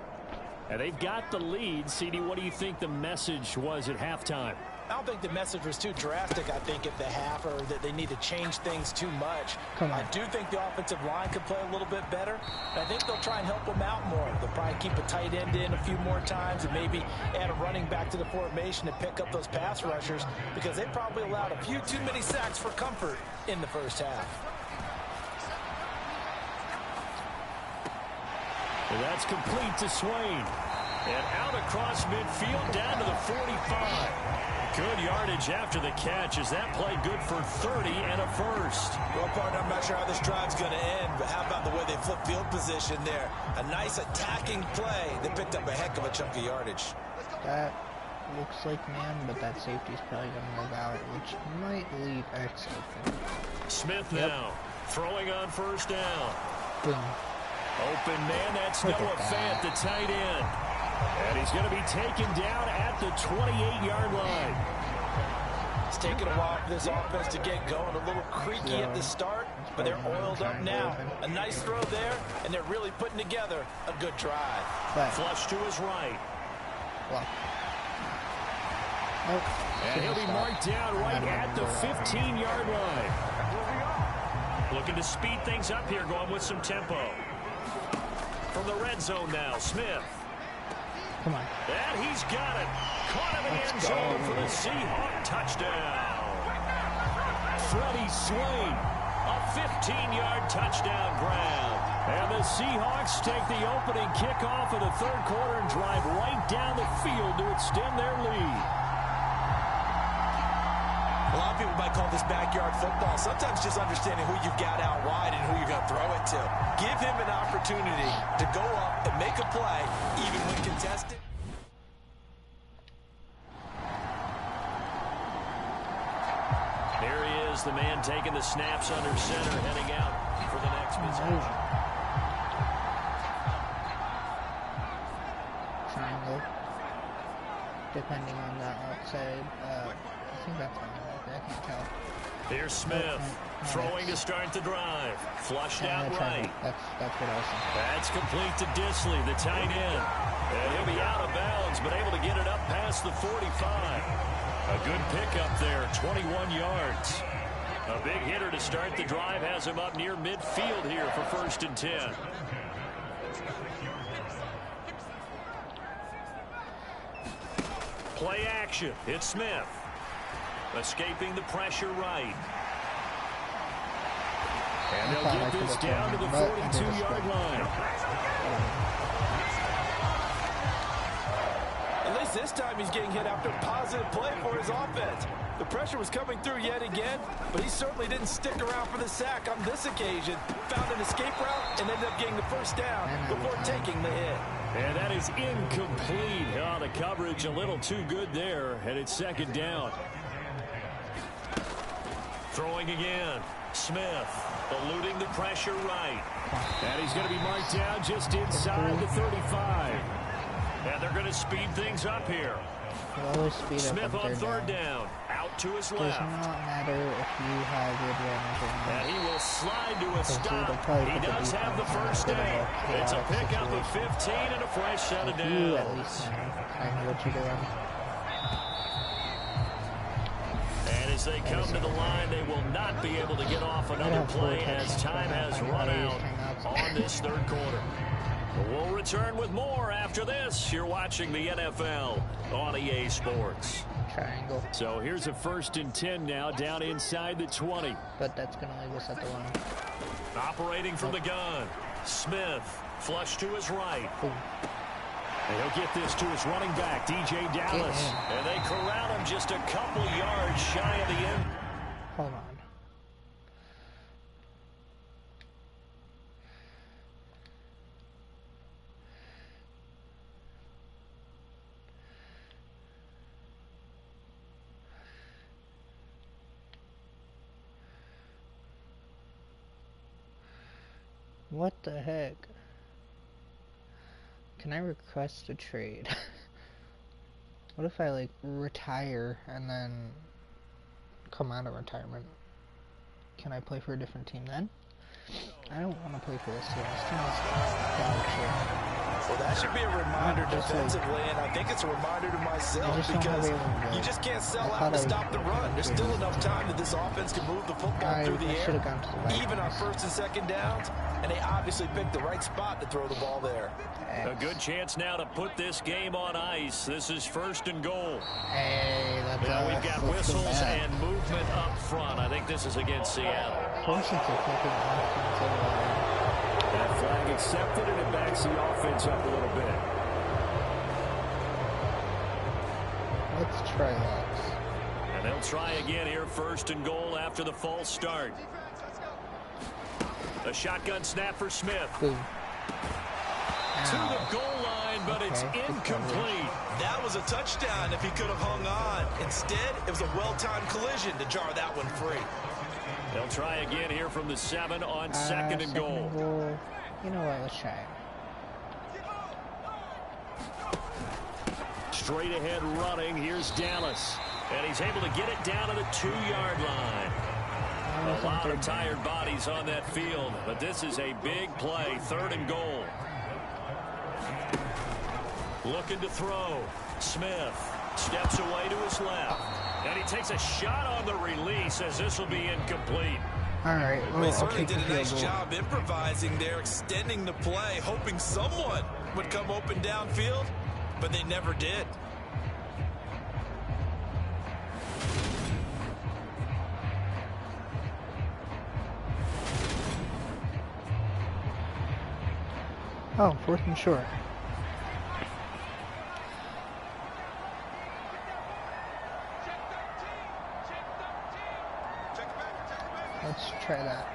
And they've got the lead. CD, what do you think the message was at halftime? I don't think the message was too drastic, I think, at the half, or that they need to change things too much. I do think the offensive line could play a little bit better. And I think they'll try and help them out more. They'll probably keep a tight end in a few more times and maybe add a running back to the formation to pick up those pass rushers, because they probably allowed a few too many sacks for comfort in the first half. And that's complete to Swain. And out across midfield down to the 45. Good yardage after the catch. Is that play good for 30 and a first? Well, partner, I'm not sure how this drive's going to end, but how about the way they flip field position there? A nice attacking play. They picked up a heck of a chunk of yardage. That looks like man, but that safety's probably going to move out, which might leave X open. Smith now throwing on first down. Boom. Open man, that's Look Noah at that. Fant, the tight end. And he's going to be taken down at the 28-yard line. It's taken a while for this offense to get going. A little creaky at the start, but they're oiled up now. A nice throw there, and they're really putting together a good drive. But, Flush to his right. well. Nope. And he'll be marked down right at the 15-yard line. Looking to speed things up here, going with some tempo. From the red zone now, Smith. Come on. And he's got it. Caught him in the end zone for the Seahawk touchdown. Freddie Swain, a 15-yard touchdown grab. And the Seahawks take the opening kickoff of the third quarter and drive right down the field to extend their lead. A lot of people might call this backyard football. Sometimes just understanding who you've got out wide and who you're going to throw it to. Give him an opportunity to go up and make a play, even when contested. There he is, the man taking the snaps under center, heading out for the next possession. Triangle. Depending on the outside. I think that's on the I can't tell. Here's Smith, throwing to start the drive. Flushed out right. That's what I was thinking. That's complete to Disley, the tight end. And he'll be out of bounds, but able to get it up past the 45. A good pickup there, 21 yards. A big hitter to start the drive has him up near midfield here for 1st and 10. Play action. It's Smith. Escaping the pressure right. And they'll get this down to the 42-yard line. At least this time he's getting hit after a positive play for his offense. The pressure was coming through yet again, but he certainly didn't stick around for the sack on this occasion. Found an escape route and ended up getting the first down before taking the hit. And that is incomplete. Oh, the coverage a little too good there, and it's 2nd down. Throwing again. Smith eluding the pressure right. And he's going to be marked down just inside the 35. And they're going to speed things up here. Smith on 3rd down. Out to his left. Does not matter if you have the advantage or not. And he will slide to a stop. He does have the first down. It's a pickup of 15 and a fresh set of downs. You at least know what you're doing. And as they come to the line, they will not be able to get off another play as time has run out on this third quarter. We'll return with more after this. You're watching the NFL on EA Sports. Triangle. So here's a 1st and 10 now, down inside the 20. But that's going to leave us at the 1. Operating from the gun. Smith, flush to his right. Boom. And he'll get this to his running back, DJ Dallas. And they corral him just a couple yards shy of the end. Hold on. What the heck? Can I request a trade? What if I like retire and then come out of retirement? Can I play for a different team then? I don't want to play for this team. This team is dog shit. Well, that should be a reminder defensively, and I think it's a reminder to myself because you just can't sell out to stop the run. There's still enough time that this offense can move the football through the air, even on first and second downs, and they obviously picked the right spot to throw the ball there. A good chance now to put this game on ice. This is 1st and goal. Hey, that's now we've got whistles and movement up front. I think this is against Seattle. That flag accepted, and it backs the offense up a little bit. Let's try that. And they'll try again here, 1st and goal after the false start. A shotgun snap for Smith. Boom. To the goal line, but it's incomplete. That was a touchdown if he could have hung on. Instead, it was a well-timed collision to jar that one free. They'll try again here from the 7 on 2nd and goal. You know what? Let's try it. Straight ahead running. Here's Dallas. And he's able to get it down to the 2-yard line. A lot of tired bodies on that field, but this is a big play. 3rd and goal. Looking to throw. Smith steps away to his left. And he takes a shot on the release as this will be incomplete. All right. Well, they certainly did a nice job improvising there, extending the play, hoping someone would come open downfield, but they never did. Oh, 4th and short. Let's try that.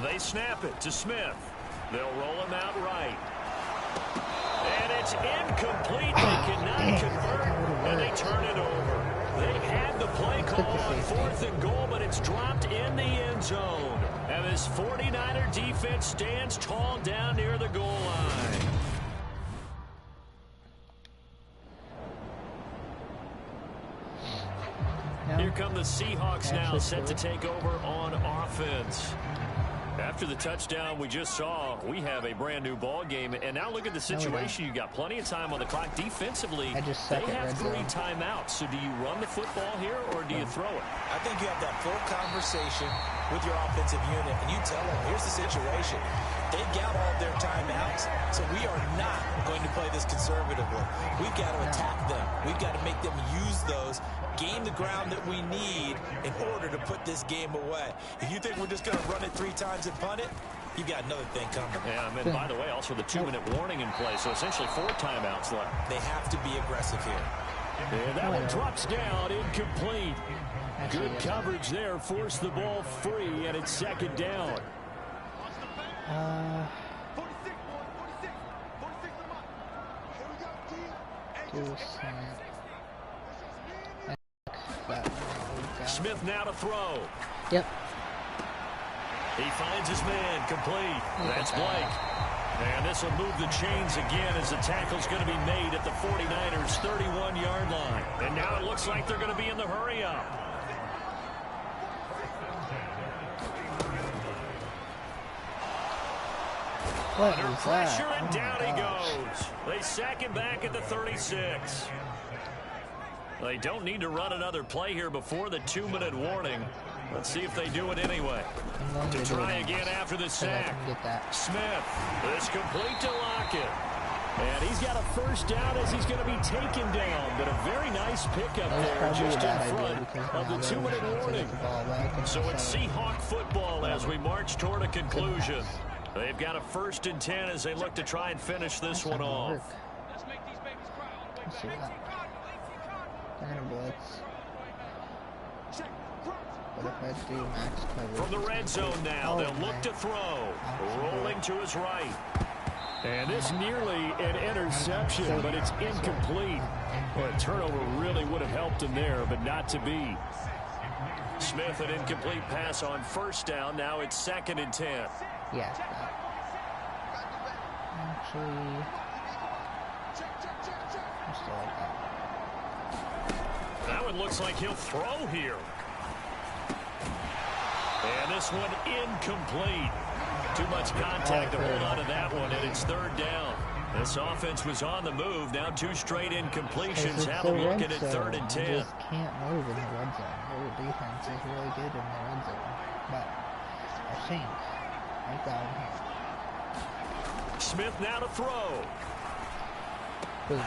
They snap it to Smith. They'll roll him out right. And it's incomplete. They cannot convert, and they turn it over. They had the play call on 4th and goal, but it's dropped in the end zone. And this 49er defense stands tall down near the goal line. Here come the Seahawks now, set to take over on offense. After the touchdown we just saw, we have a brand new ball game. And now look at the situation. You got plenty of time on the clock. Defensively, they have 3 timeouts. So do you run the football here or do you throw it? I think you have that full conversation with your offensive unit, and you tell them, here's the situation. They've got all their timeouts, so we are not going to play this conservatively. We've got to attack them. We've got to make them use those, gain the ground that we need in order to put this game away. If you think we're just going to run it 3 times and punt it, you've got another thing coming. Yeah, and by the way, also the 2-minute warning in play, so essentially 4 timeouts left. They have to be aggressive here. And that one drops down, incomplete. Good coverage there, forced the ball free, and it's 2nd down. Smith now to throw. Yep. He finds his man, complete. That's Blake. And this will move the chains again as the tackle's going to be made at the 49ers' 31-yard line. And now it looks like they're going to be in the hurry-up. Under pressure, and down he goes. They sack him back at the 36. They don't need to run another play here before the 2-minute warning. Let's see if they do it anyway. To try again after the sack. Smith is complete to Lockett. And he's got a first down as he's going to be taken down. But a very nice pickup there just in front of the 2-minute warning. So it's Seahawk football as we march toward a conclusion. They've got a 1st and 10 as they look to try and finish this one off. Let's see that. They're going to blitz. What if I do max coverage? From the red zone now, they'll look to throw. Rolling to his right. And this nearly an interception, but it's incomplete. Well, a turnover really would have helped him there, but not to be. Smith, an incomplete pass on 1st down. Now it's 2nd and 10. Yeah. Actually, I still like that. That one looks like he'll throw here. And this one incomplete. Too much contact to hold on to that one, and it's 3rd down. This offense was on the move. Now 2 straight incompletions. Have them looking at 3rd and 10. They just can't move in the red zone. Their defense is really good in the red zone. But I think I got him here. Smith now to throw. Boom.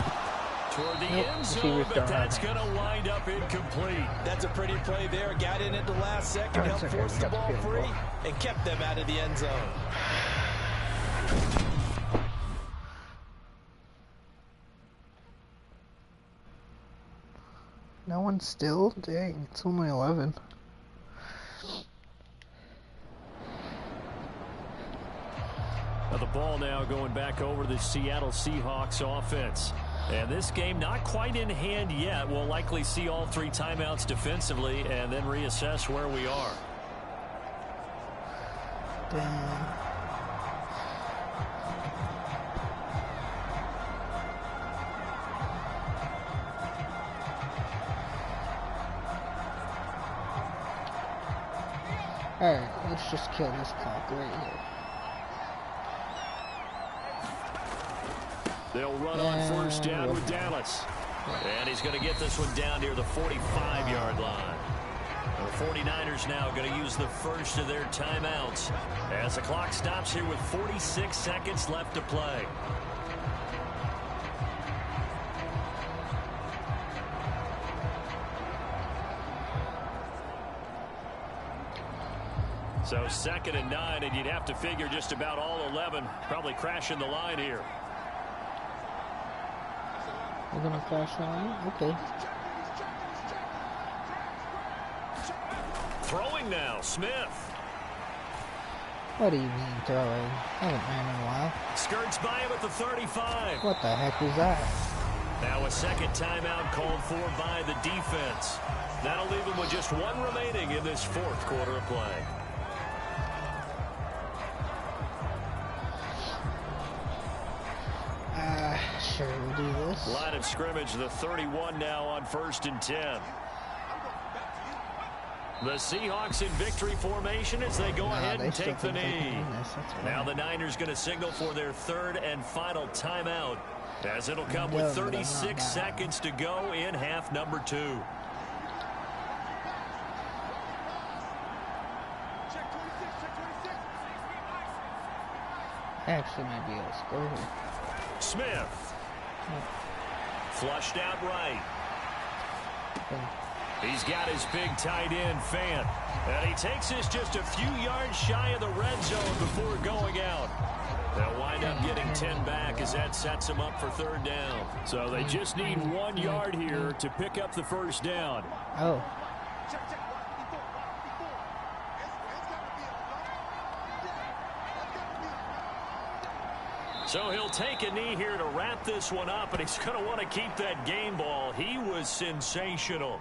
Toward the end zone, but that's going to wind up incomplete. That's a pretty play there. Got in at the last second, helped force the ball free, and kept them out of the end zone. No one still? Dang, it's only 11. Now the ball now going back over the Seattle Seahawks offense. And this game not quite in hand yet. We'll likely see all 3 timeouts defensively and then reassess where we are. Damn. Alright, let's just kill this clock right here. They'll run on 1st down with Dallas. And he's going to get this one down near the 45-yard line. The 49ers now going to use the first of their timeouts as the clock stops here with 46 seconds left to play. So 2nd and 9, and you'd have to figure just about all 11 probably crashing the line here. We're going to crash the line? Okay. Throwing now, Smith. What do you mean throwing? I haven't ran in a while. Skirts by him at the 35. What the heck was that? Now a 2nd timeout called for by the defense. That'll leave him with just 1 remaining in this 4th quarter of play. Sure, we'll do this. Line of scrimmage, the 31 now on 1st and 10. The Seahawks in victory formation as they go ahead and take the knee. Now the Niners going to signal for their 3rd and final timeout as it'll come with 36 seconds to go in half number 2. Actually might be able to score here. Smith. Flushed out right. He's got his big tight end, Fant. And he takes this just a few yards shy of the red zone before going out. They'll wind up getting 10 back as that sets them up for 3rd down. So they just need 1 yard here to pick up the 1st down. Oh. So he'll take a knee here to wrap this one up, and he's going to want to keep that game ball. He was sensational.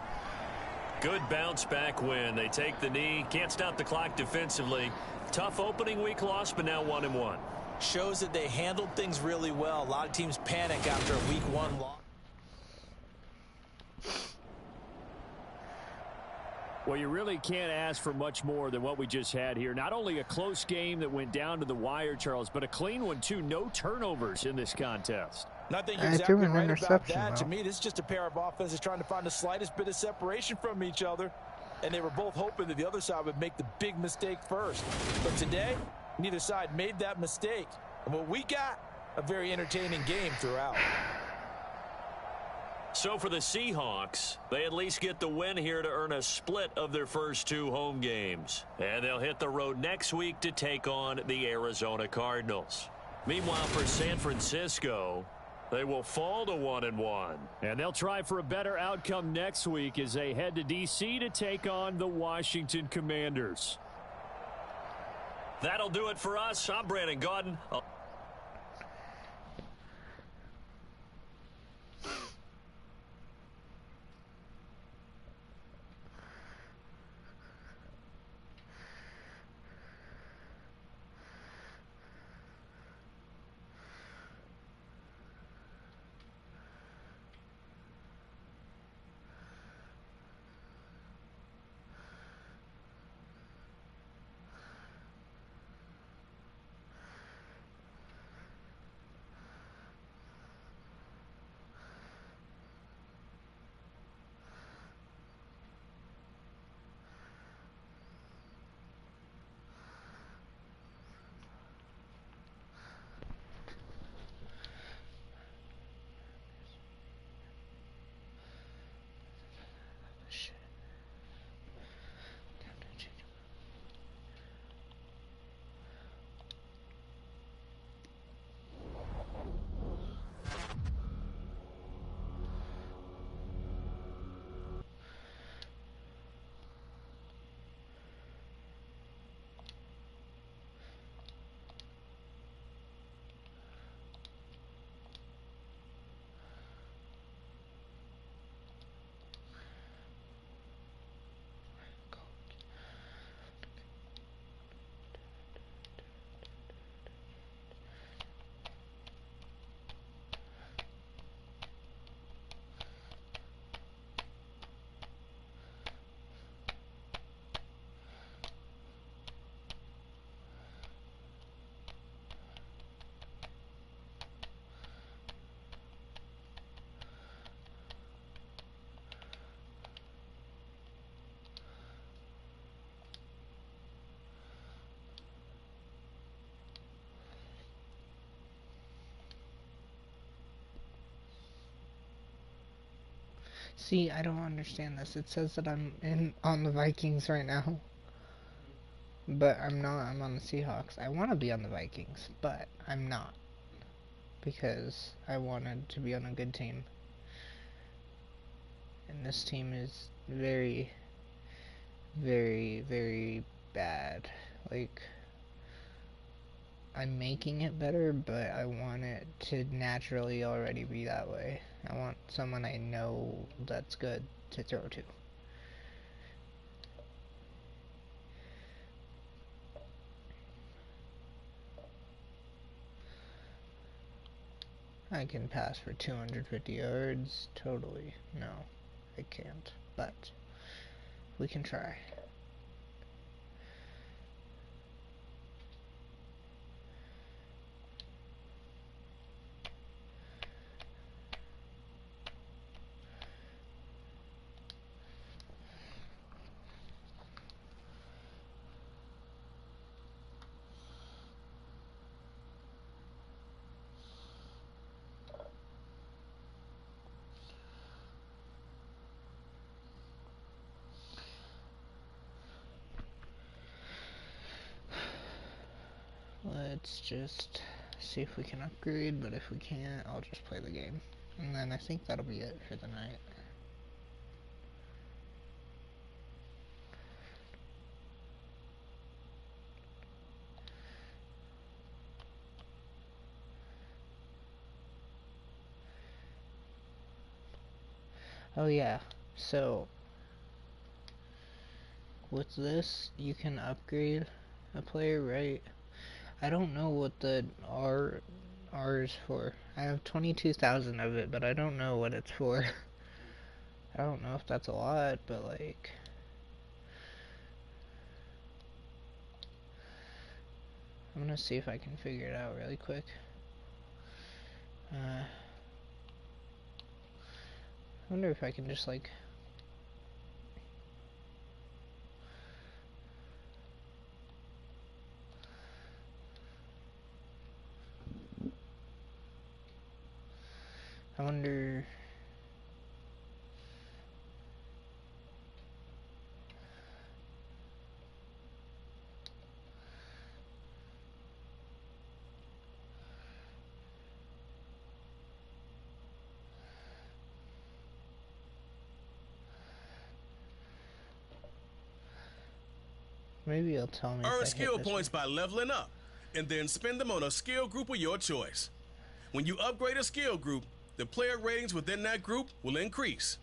Good bounce back win. They take the knee. Can't stop the clock defensively. Tough opening week loss, but now 1-1. Shows that they handled things really well. A lot of teams panic after a week 1 loss. Well, you really can't ask for much more than what we just had here. Not only a close game that went down to the wire, Charles, but a clean one, too. No turnovers in this contest. I think you're exactly right about that. To me, this is just a pair of offenses trying to find the slightest bit of separation from each other. And they were both hoping that the other side would make the big mistake first. But today, neither side made that mistake. And what we got a very entertaining game throughout. So for the Seahawks, they at least get the win here to earn a split of their first 2 home games. And they'll hit the road next week to take on the Arizona Cardinals. Meanwhile, for San Francisco, they will fall to 1-1. And they'll try for a better outcome next week as they head to D.C. to take on the Washington Commanders. That'll do it for us. I'm Brandon Gaudin. See, I don't understand this. It says that I'm on the Vikings right now. But I'm not. I'm on the Seahawks. I want to be on the Vikings, but I'm not. Because I wanted to be on a good team. And this team is very, very, very bad. Like, I'm making it better, but I want it to naturally already be that way. I want someone I know that's good to throw to. I can pass for 250 yards, totally. No, I can't, but we can try. Let's just see if we can upgrade, but if we can't, I'll just play the game. And then I think that'll be it for the night. Oh yeah, so with this, you can upgrade a player, right? I don't know what the R is for. I have 22,000 of it, but I don't know what it's for. I don't know if that's a lot, but like... I'm gonna see if I can figure it out really quick. I wonder if I can just like... I wonder... Maybe it'll tell me. Earn skill points by leveling up, and then spend them on a skill group of your choice. When you upgrade a skill group, the player ratings within that group will increase.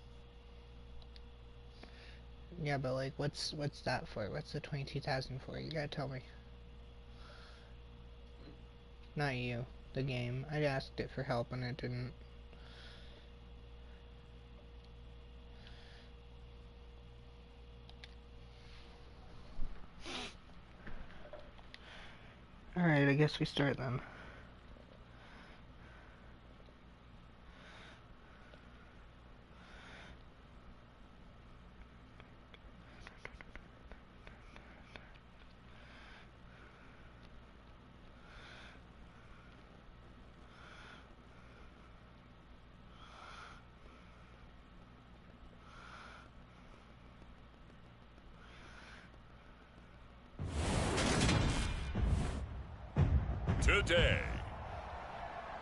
Yeah, but like, what's that for? What's the 22,000 for? You gotta tell me. Not you, the game. I asked it for help and it didn't. Alright, I guess we start then. Today,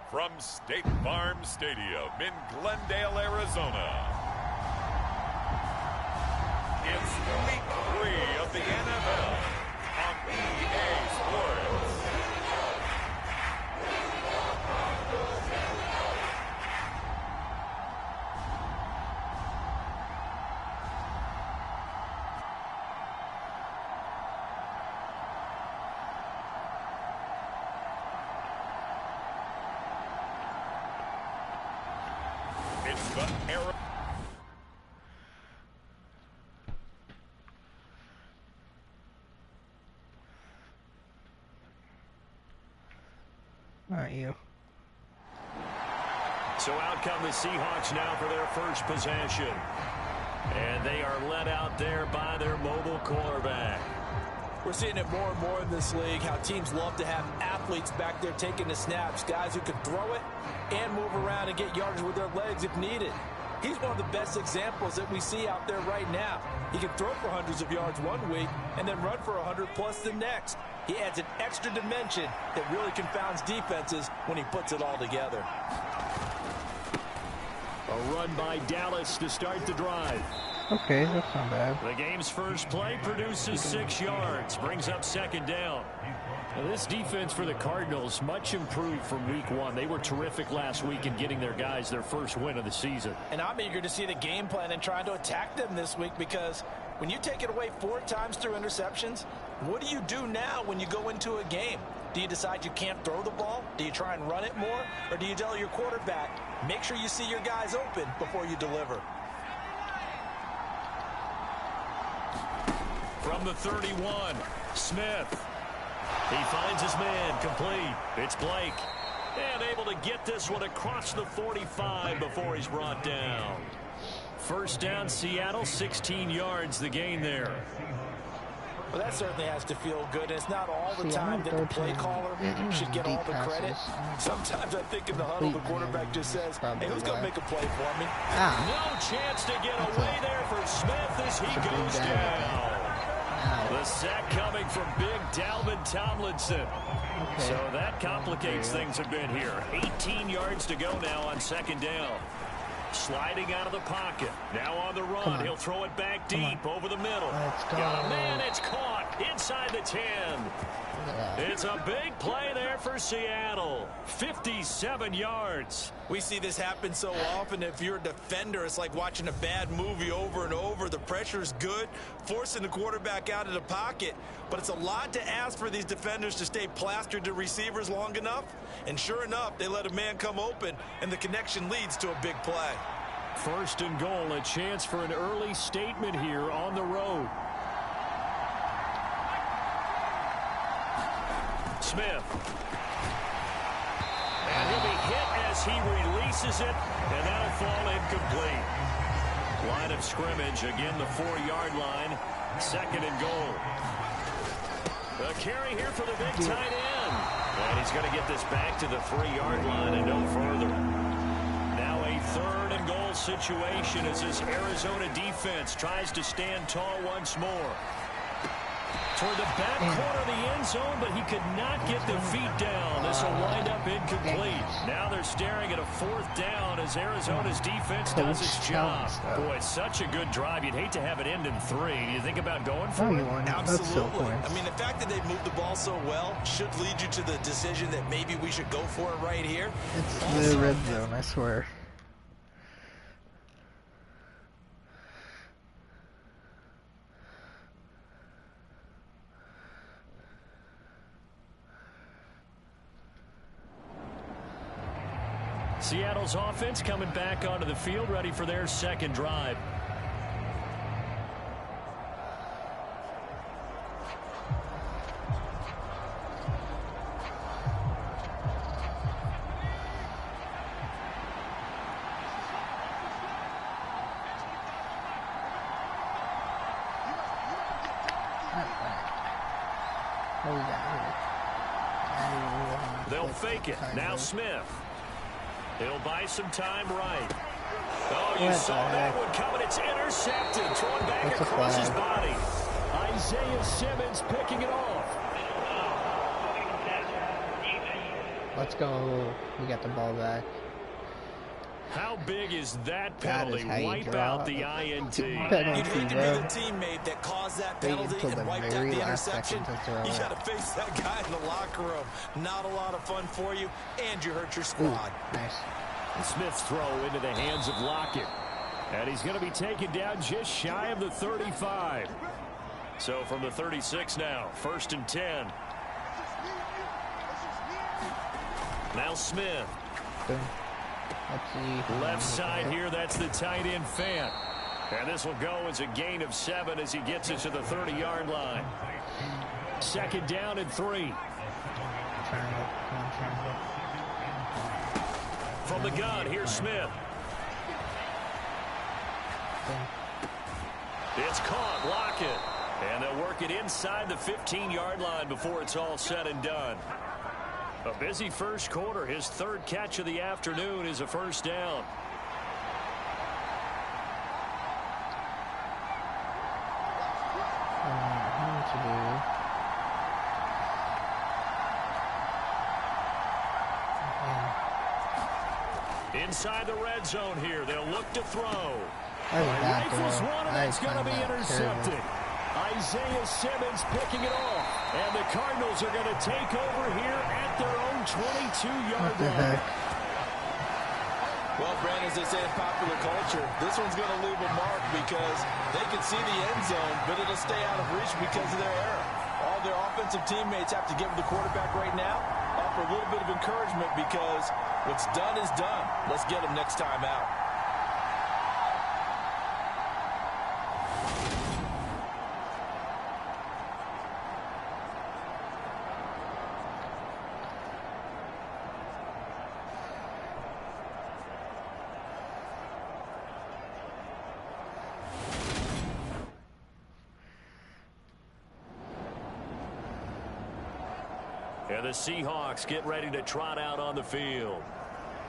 from State Farm Stadium in Glendale, Arizona, it's Week 3 of the NFL on EA Sports. It's the era. Not you. So out come the Seahawks now for their first possession. And they are led out there by their mobile quarterback. We're seeing it more and more in this league, how teams love to have athletes back there taking the snaps, guys who can throw it and move around and get yardage with their legs if needed. He's one of the best examples that we see out there right now. He can throw for hundreds of yards one week and then run for 100 plus the next. He adds an extra dimension that really confounds defenses when he puts it all together. A run by Dallas to start the drive. Okay, that's not bad. The game's first play produces 6 yards, brings up second down. Now this defense for the Cardinals, much improved from week 1. They were terrific last week in getting their guys their first win of the season. And I'm eager to see the game plan and trying to attack them this week, because when you take it away 4 times through interceptions, what do you do now when you go into a game? Do you decide you can't throw the ball? Do you try and run it more? Or do you tell your quarterback, make sure you see your guys open before you deliver? From the 31, Smith. He finds his man, complete. It's Blake. And able to get this one across the 45 before he's brought down. First down, Seattle, 16 yards the gain there. Well, that certainly has to feel good. It's not all the time that the play caller should get all the credit. Sometimes I think in the huddle, the quarterback just says, hey, who's going to make a play for me? No chance to get away there for Smith as he goes down. The sack coming from big Dalvin Tomlinson. So that complicates things a bit here. 18 yards to go now on second down. Sliding out of the pocket. Now on the run. He'll throw it back deep over the middle. Oh, man, it's caught inside the 10. It's a big play there for Seattle. 57 yards. We see this happen so often. If you're a defender, it's like watching a bad movie over and over. The pressure's good, forcing the quarterback out of the pocket. But it's a lot to ask for these defenders to stay plastered to receivers long enough. And sure enough, they let a man come open, and the connection leads to a big play. First and goal, a chance for an early statement here on the road. Smith. And he'll be hit as he releases it, and that'll fall incomplete. Line of scrimmage, again the 4-yard line. Second and goal. The carry here for the big tight end. And he's going to get this back to the 3-yard line and no further. Now a third and goal situation as this Arizona defense tries to stand tall once more. Toward the back corner of the end zone, but he could not get the feet down. This will wind up incomplete. Now they're staring at a fourth down as Arizona's defense does its job. Boy, it's such a good drive. You'd hate to have it end in 3. Do you think about going for it? Absolutely. I mean, the fact that they moved the ball so well should lead you to the decision that maybe we should go for it right here. It's the red zone, I swear. Seattle's offense coming back onto the field, ready for their second drive. They'll fake it. Now Smith. He'll buy some time right. Oh, you saw that one coming. It's intercepted. Thrown back across his body. Isaiah Simmons picking it off. Let's go. We got the ball back. How big is that penalty? Wipe out the INT. You'd hate to be the teammate that caused that penalty and wiped out the interception. You got to face that guy in the locker room. Not a lot of fun for you, and you hurt your squad. Ooh, nice. And Smith's throw into the hands of Lockett. And he's going to be taken down just shy of the 35. So from the 36 now, 1st and 10. Now Smith. Boom. Left side here, that's the tight end Fant. And this will go as a gain of 7 as he gets it to the 30-yard line. 2nd down and 3. From the gun, here's Smith. It's caught, Lockett. And they'll work it inside the 15-yard line before it's all said and done. A busy first quarter. His 3rd catch of the afternoon is a first down. Inside the red zone here. They'll look to throw. Rifles one, and that's going to be intercepted. Isaiah Simmons picking it off. And the Cardinals are going to take over here at their own 22-yard line. Well, Brandon, as they say in popular culture, this one's going to leave a mark because they can see the end zone, but it'll stay out of reach because of their error. All their offensive teammates have to give the quarterback right now, offer a little bit of encouragement because what's done is done. Let's get them next time out. And the Seahawks get ready to trot out on the field.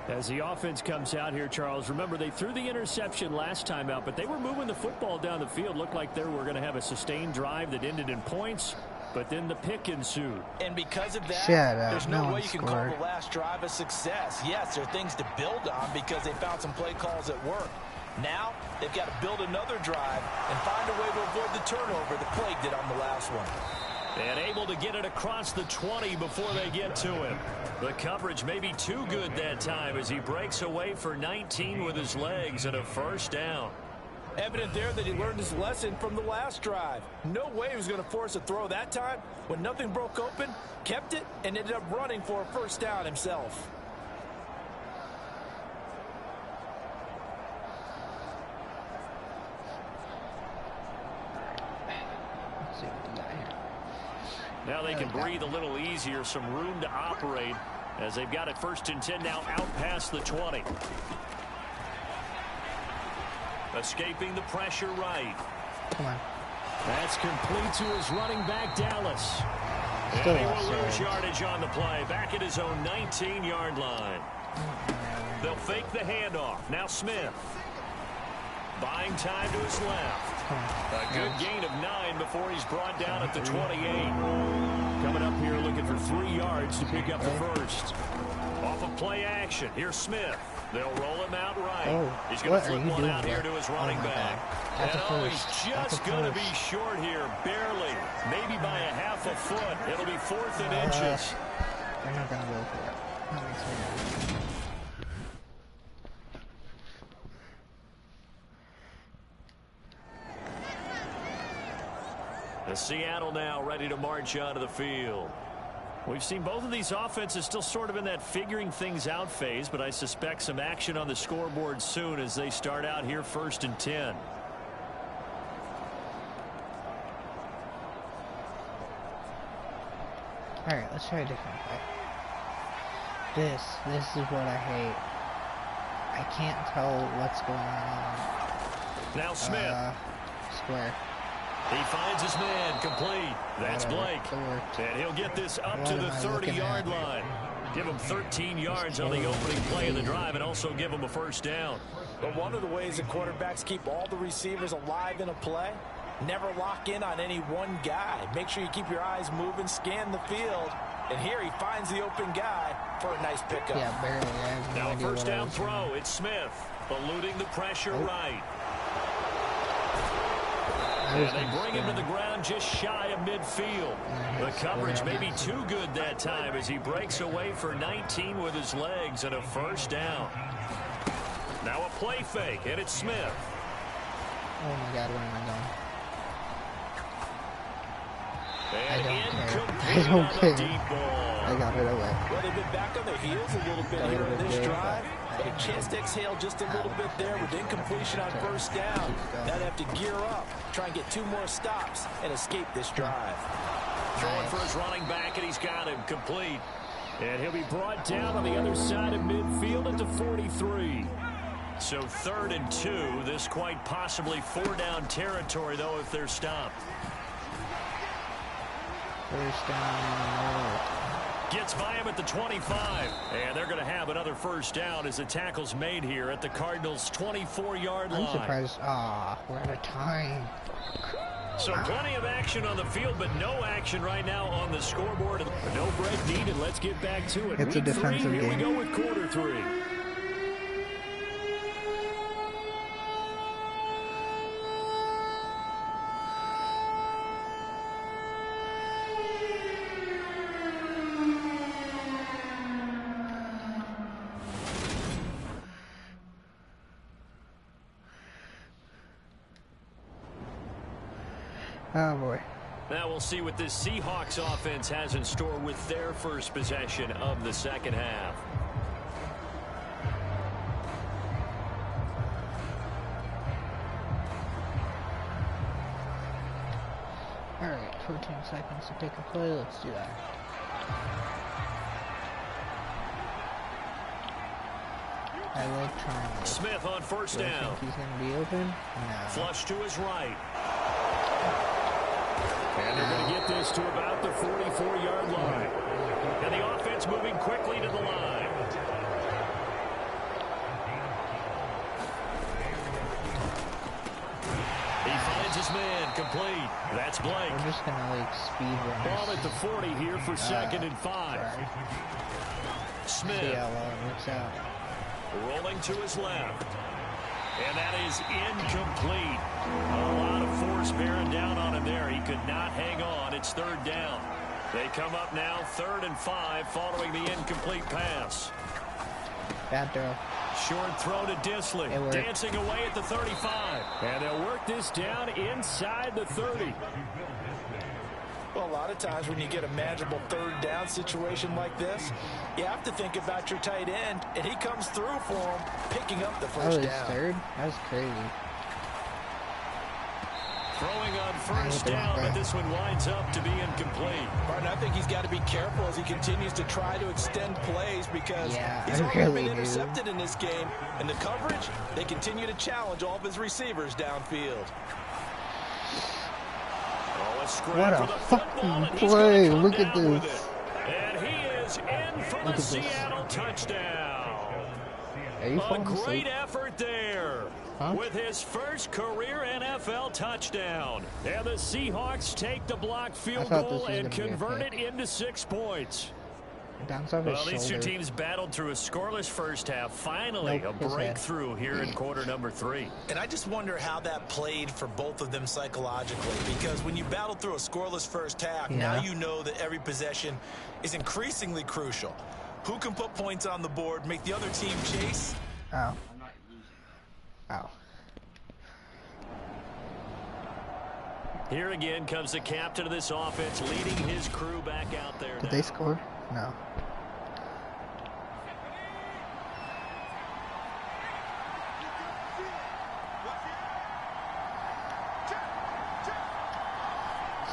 As the offense comes out here, Charles, remember they threw the interception last time out, but they were moving the football down the field. Looked like they were going to have a sustained drive that ended in points, but then the pick ensued. And because of that, there's no way you can call the last drive a success. Yes, there are things to build on because they found some play calls that work. Now, they've got to build another drive and find a way to avoid the turnover that plagued it on the last one. And able to get it across the 20 before they get to him. The coverage may be too good that time as he breaks away for 19 with his legs and a first down. Evident there that he learned his lesson from the last drive. No way he was going to force a throw that time. When nothing broke open, kept it, and ended up running for a first down himself. Now they can breathe a little easier, some room to operate as they've got it 1st and 10 now out past the 20. Escaping the pressure right. Come on. That's complete to his running back, Dallas. And he will lose yardage on the play, back at his own 19-yard line. They'll fake the handoff. Now Smith. Buying time to his left. A good gain of 9 before he's brought down at the 28. Coming up here looking for 3 yards to pick up the first. Off of play action. Here's Smith. They'll roll him out right. He's going to flip one out here to his running back. And he's just going to be short here, barely. Maybe by a half a foot. It'll be 4th and inches. They're not going to go for it. That makes me mad. The Seattle now ready to march onto the field. We've seen both of these offenses still sort of in that figuring things out phase, but I suspect some action on the scoreboard soon as they start out here 1st and 10. Alright, let's try a different play. This is what I hate. I can't tell what's going on. Now Smith. Square. He finds his man complete. That's Blake. And he'll get this up to the 30-yard line. Give him 13 yards on the opening play of the drive and also give him a first down. But one of the ways that quarterbacks keep all the receivers alive in a play, never lock in on any one guy. Make sure you keep your eyes moving, scan the field. And here he finds the open guy for a nice pickup. Yeah, barely. Now a first down throw. It's Smith eluding the pressure right. And they bring him to the ground just shy of midfield. The coverage may be too good that time as he breaks away for 19 with his legs and a first down. Now a play fake, and it's Smith. Oh my God, where am I going? And I don't care. deep ball. I got it away. Well, they've been back on their heels a little bit here on this drive. But a chance to exhale just a little bit there with incompletion on first down. Now they have to gear up, try and get 2 more stops, and escape this drive. Throwing for his running back, and he's got him complete. And he'll be brought down on the other side of midfield at the 43. So 3rd and 2. This quite possibly 4-down territory, though, if they're stopped. First down. Gets by him at the 25. And they're going to have another first down as the tackle's made here at the Cardinals' 24-yard line. I'm surprised. We're out of time. So plenty of action on the field, but no action right now on the scoreboard. No break needed. Let's get back to it. It's a defensive game. Here we go with quarter 3. Oh boy. Now we'll see what this Seahawks offense has in store with their first possession of the second half. Alright, 14 seconds to pick a play. Let's do that. I like trying. Smith on first down. Think he's going to be open? No. Flush to his right. And they're going to get this to about the 44-yard line. And the offense moving quickly to the line. He finds his man complete. That's Blake. We're just going to like speed run. Ball at the 40 here for 2nd and 5. Smith. See how well it works out. Rolling to his left. And that is incomplete. A lot of force bearing down on him there. He could not hang on. It's 3rd down. They come up now 3rd and 5 following the incomplete pass. Bad throw. Short throw to Dissly. Dancing away at the 35. And they'll work this down inside the 30. Well, a lot of times when you get a manageable 3rd down situation like this, you have to think about your tight end, and he comes through for him, picking up the first down. 3rd? That was crazy. Throwing on first down, but this one winds up to be incomplete. Martin, I think he's got to be careful as he continues to try to extend plays because he's really already been intercepted in this game. And the coverage, they continue to challenge all of his receivers downfield. What a fucking play. Look at this. And he is in for the Seattle touchdown. you A falling great asleep? effort there. Huh? With his first career NFL touchdown. And the Seahawks take the block field thought this goal was and gonna be a convert it pick. into 6 points. Bounce off his Well, these two shoulder. teams battled through a scoreless first half. Finally, Nope, a his head. breakthrough here in quarter number 3. And I just wonder how that played for both of them psychologically, because when you battle through a scoreless first half, now Yeah. you know that every possession is increasingly crucial. Who can put points on the board, make the other team chase? Ow. Ow. Here again comes the captain of this offense, leading his crew back out there. Did they score? No.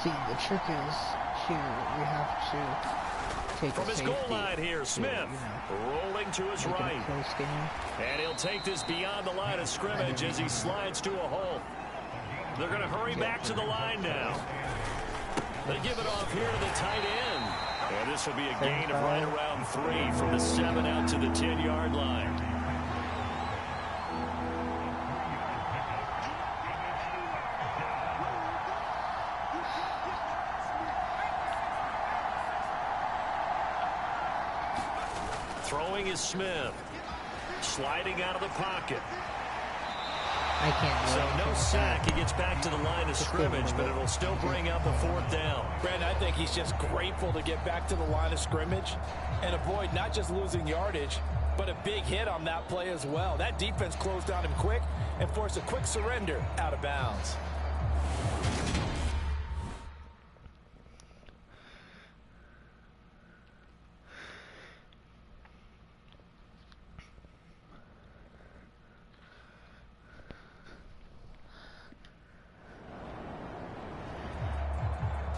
See, the trick is here we have to take From a his safety. goal line here, Smith rolling to his Make it a right. close game. And he'll take this beyond the line of scrimmage as he slides to a hole. They're going to hurry back to the line now. They give it off here to the tight end. And this will be a gain of right around 3 from the 7 out to the 10-yard line. Throwing is Smith. Sliding out of the pocket. I can't do So anything no with sack. that. He gets back to the line of scrimmage, but it'll still bring up a 4th down. Brandon, I think he's just grateful to get back to the line of scrimmage and avoid not just losing yardage, but a big hit on that play as well. That defense closed on him quick and forced a quick surrender out of bounds.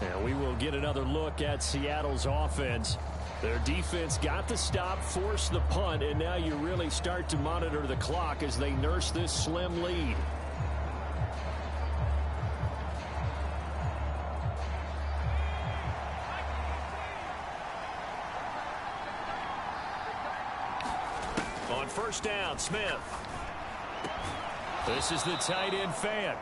And we will get another look at Seattle's offense. Their defense got the stop, forced the punt, and now you really start to monitor the clock as they nurse this slim lead. On first down, Smith. This is the tight end Fant.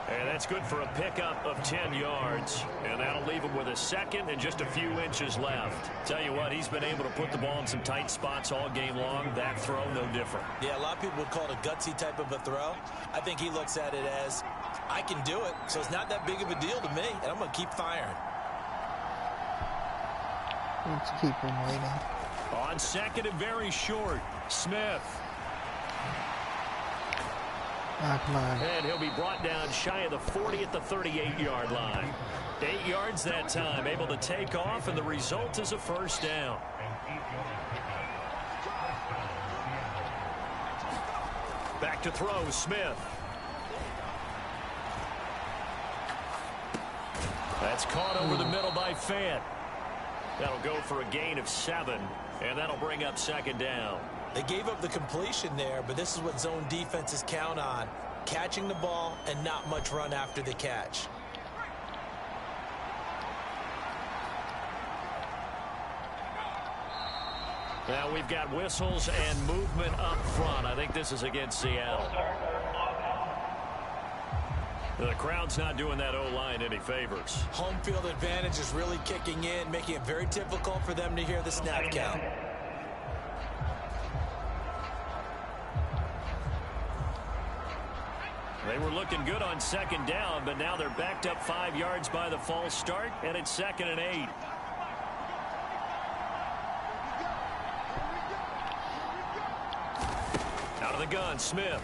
And that's good for a pickup of 10 yards. And that'll leave him with a second and just a few inches left. Tell you what, he's been able to put the ball in some tight spots all game long. That throw, no different. Yeah, a lot of people would call it a gutsy type of a throw. I think he looks at it as, I can do it, so it's not that big of a deal to me, and I'm going to keep firing. Let's keep him waiting. On second and very short, Smith. Ah, come on. And he'll be brought down shy of the 40 at the 38-yard line. 8 yards that time, able to take off, and the result is a first down. Back to throw, Smith. That's caught over the middle by Fant. That'll go for a gain of 7, and that'll bring up second down. They gave up the completion there, but this is what zone defenses count on. Catching the ball and not much run after the catch. Now we've got whistles and movement up front. I think this is against Seattle. The crowd's not doing that O-line any favors. Home field advantage is really kicking in, making it very difficult for them to hear the snap count. They were looking good on second down, but now they're backed up 5 yards by the false start, and it's 2nd and 8. Out of the gun, Smith.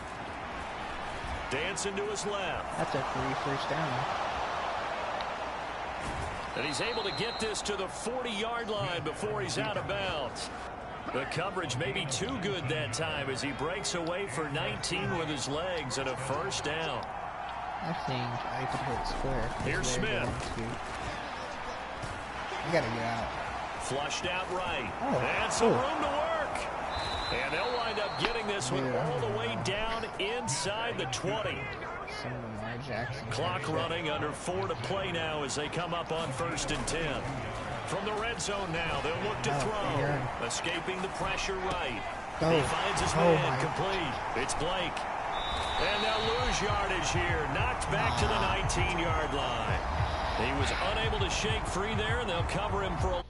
Dancing to his left. That's a free first down. And he's able to get this to the 40-yard line before he's out of bounds. The coverage may be too good that time as he breaks away for 19 with his legs and a first down. I think I could hit square. Here's Smith. You gotta get out. Flushed out right. Oh. And some room to work. And they'll wind up getting this one all the way down inside the 20. Some Lamar Jackson. Clock running, under 4 to play now as they come up on 1st and 10. From the red zone now, they'll look to throw. Escaping the pressure right. He finds his man complete. It's Blake. And they'll lose yardage here. Knocked back to the 19-yard line. He was unable to shake free there, and they'll cover him for a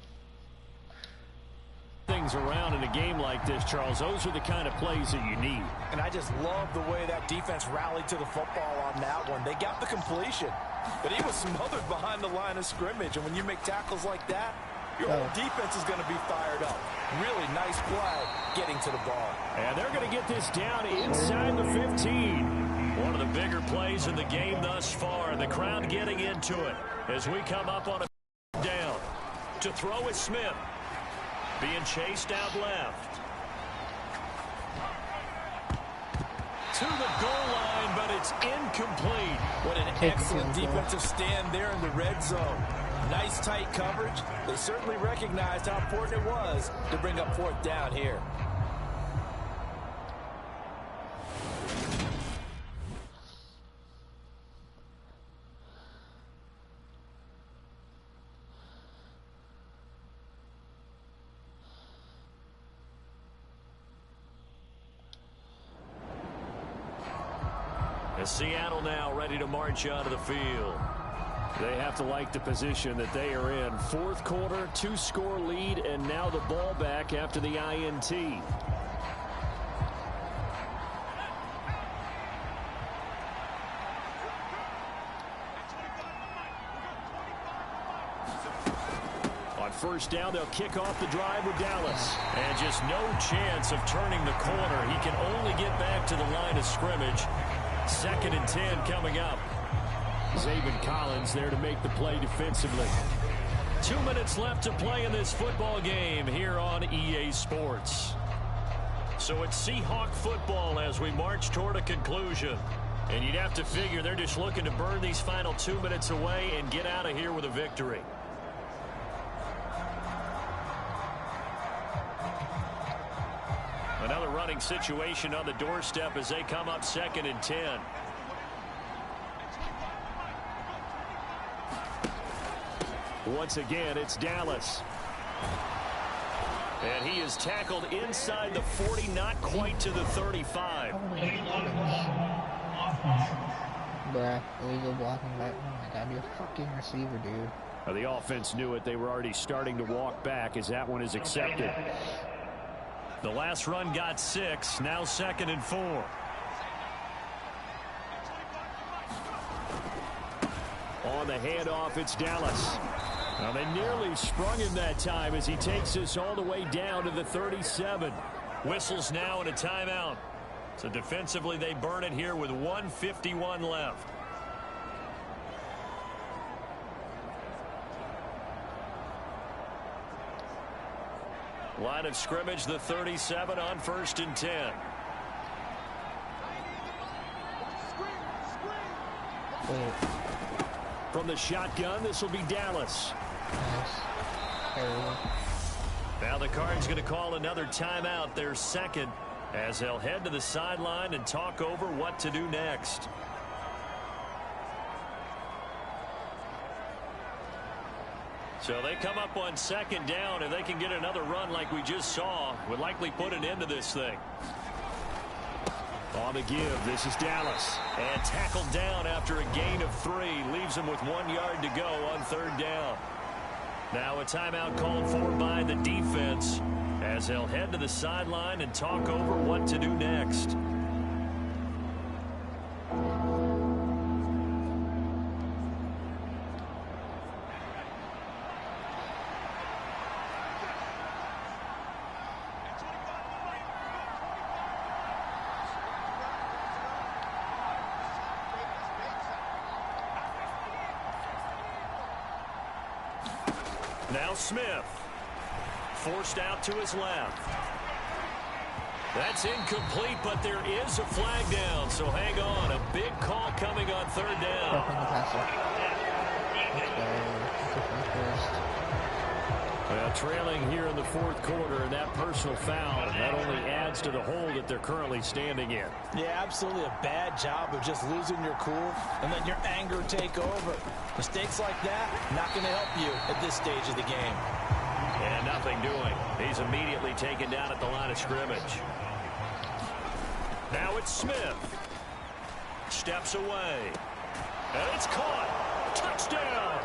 things around in a game like this, Charles. Those are the kind of plays that you need. And I just love the way that defense rallied to the football on that one. They got the completion, but he was smothered behind the line of scrimmage. And when you make tackles like that, your whole defense is going to be fired up. Really nice play getting to the ball. And they're going to get this down inside the 15. One of the bigger plays in the game thus far, and the crowd getting into it as we come up on a down. To throw is Smith. Being chased out left. To the goal line, but it's incomplete. What an excellent defensive stand there in the red zone. Nice tight coverage. They certainly recognized how important it was to bring up 4th down here. Seattle now ready to march onto the field. They have to like the position that they are in. 4th quarter, 2-score lead, and now the ball back after the INT. On 1st down, they'll kick off the drive with Dallas. And just no chance of turning the corner. He can only get back to the line of scrimmage. 2nd and 10 coming up. Zaven Collins there to make the play defensively. 2 minutes left to play in this football game here on EA Sports. So it's Seahawk football as we march toward a conclusion. And you'd have to figure they're just looking to burn these final 2 minutes away and get out of here with a victory. Another running situation on the doorstep as they come up 2nd and 10. Once again, it's Dallas. And he is tackled inside the 40, not quite to the 35. Bruh, illegal blocking back. Oh my god, you're a fucking receiver, dude. Well, the offense knew it. They were already starting to walk back as that one is accepted. The last run got 6, now 2nd and 4. On the handoff, it's Dallas. Now they nearly sprung him that time as he takes this all the way down to the 37. Whistles now and a timeout. So defensively they burn it here with 1:51 left. Line of scrimmage, the 37 on 1st and 10. From the shotgun, this will be Dallas. Now the Cards going to call another timeout, their 2nd, as they'll head to the sideline and talk over what to do next. So they come up on 2nd down, and they can get another run like we just saw. Would likely put an end to this thing. On the give, this is Dallas. And tackled down after a gain of 3. Leaves him with 1 yard to go on 3rd down. Now a timeout called for by the defense as they'll head to the sideline and talk over what to do next. Now Smith, forced out to his left. That's incomplete, but there is a flag down, so hang on. A big call coming on 3rd down. Well, trailing here in the 4th quarter, and that personal foul not only adds to the hole that they're currently standing in. Yeah, absolutely a bad job of just losing your cool and letting your anger take over. Mistakes like that, not going to help you at this stage of the game. And nothing doing. He's immediately taken down at the line of scrimmage. Now it's Smith. Steps away. And it's caught. Touchdown.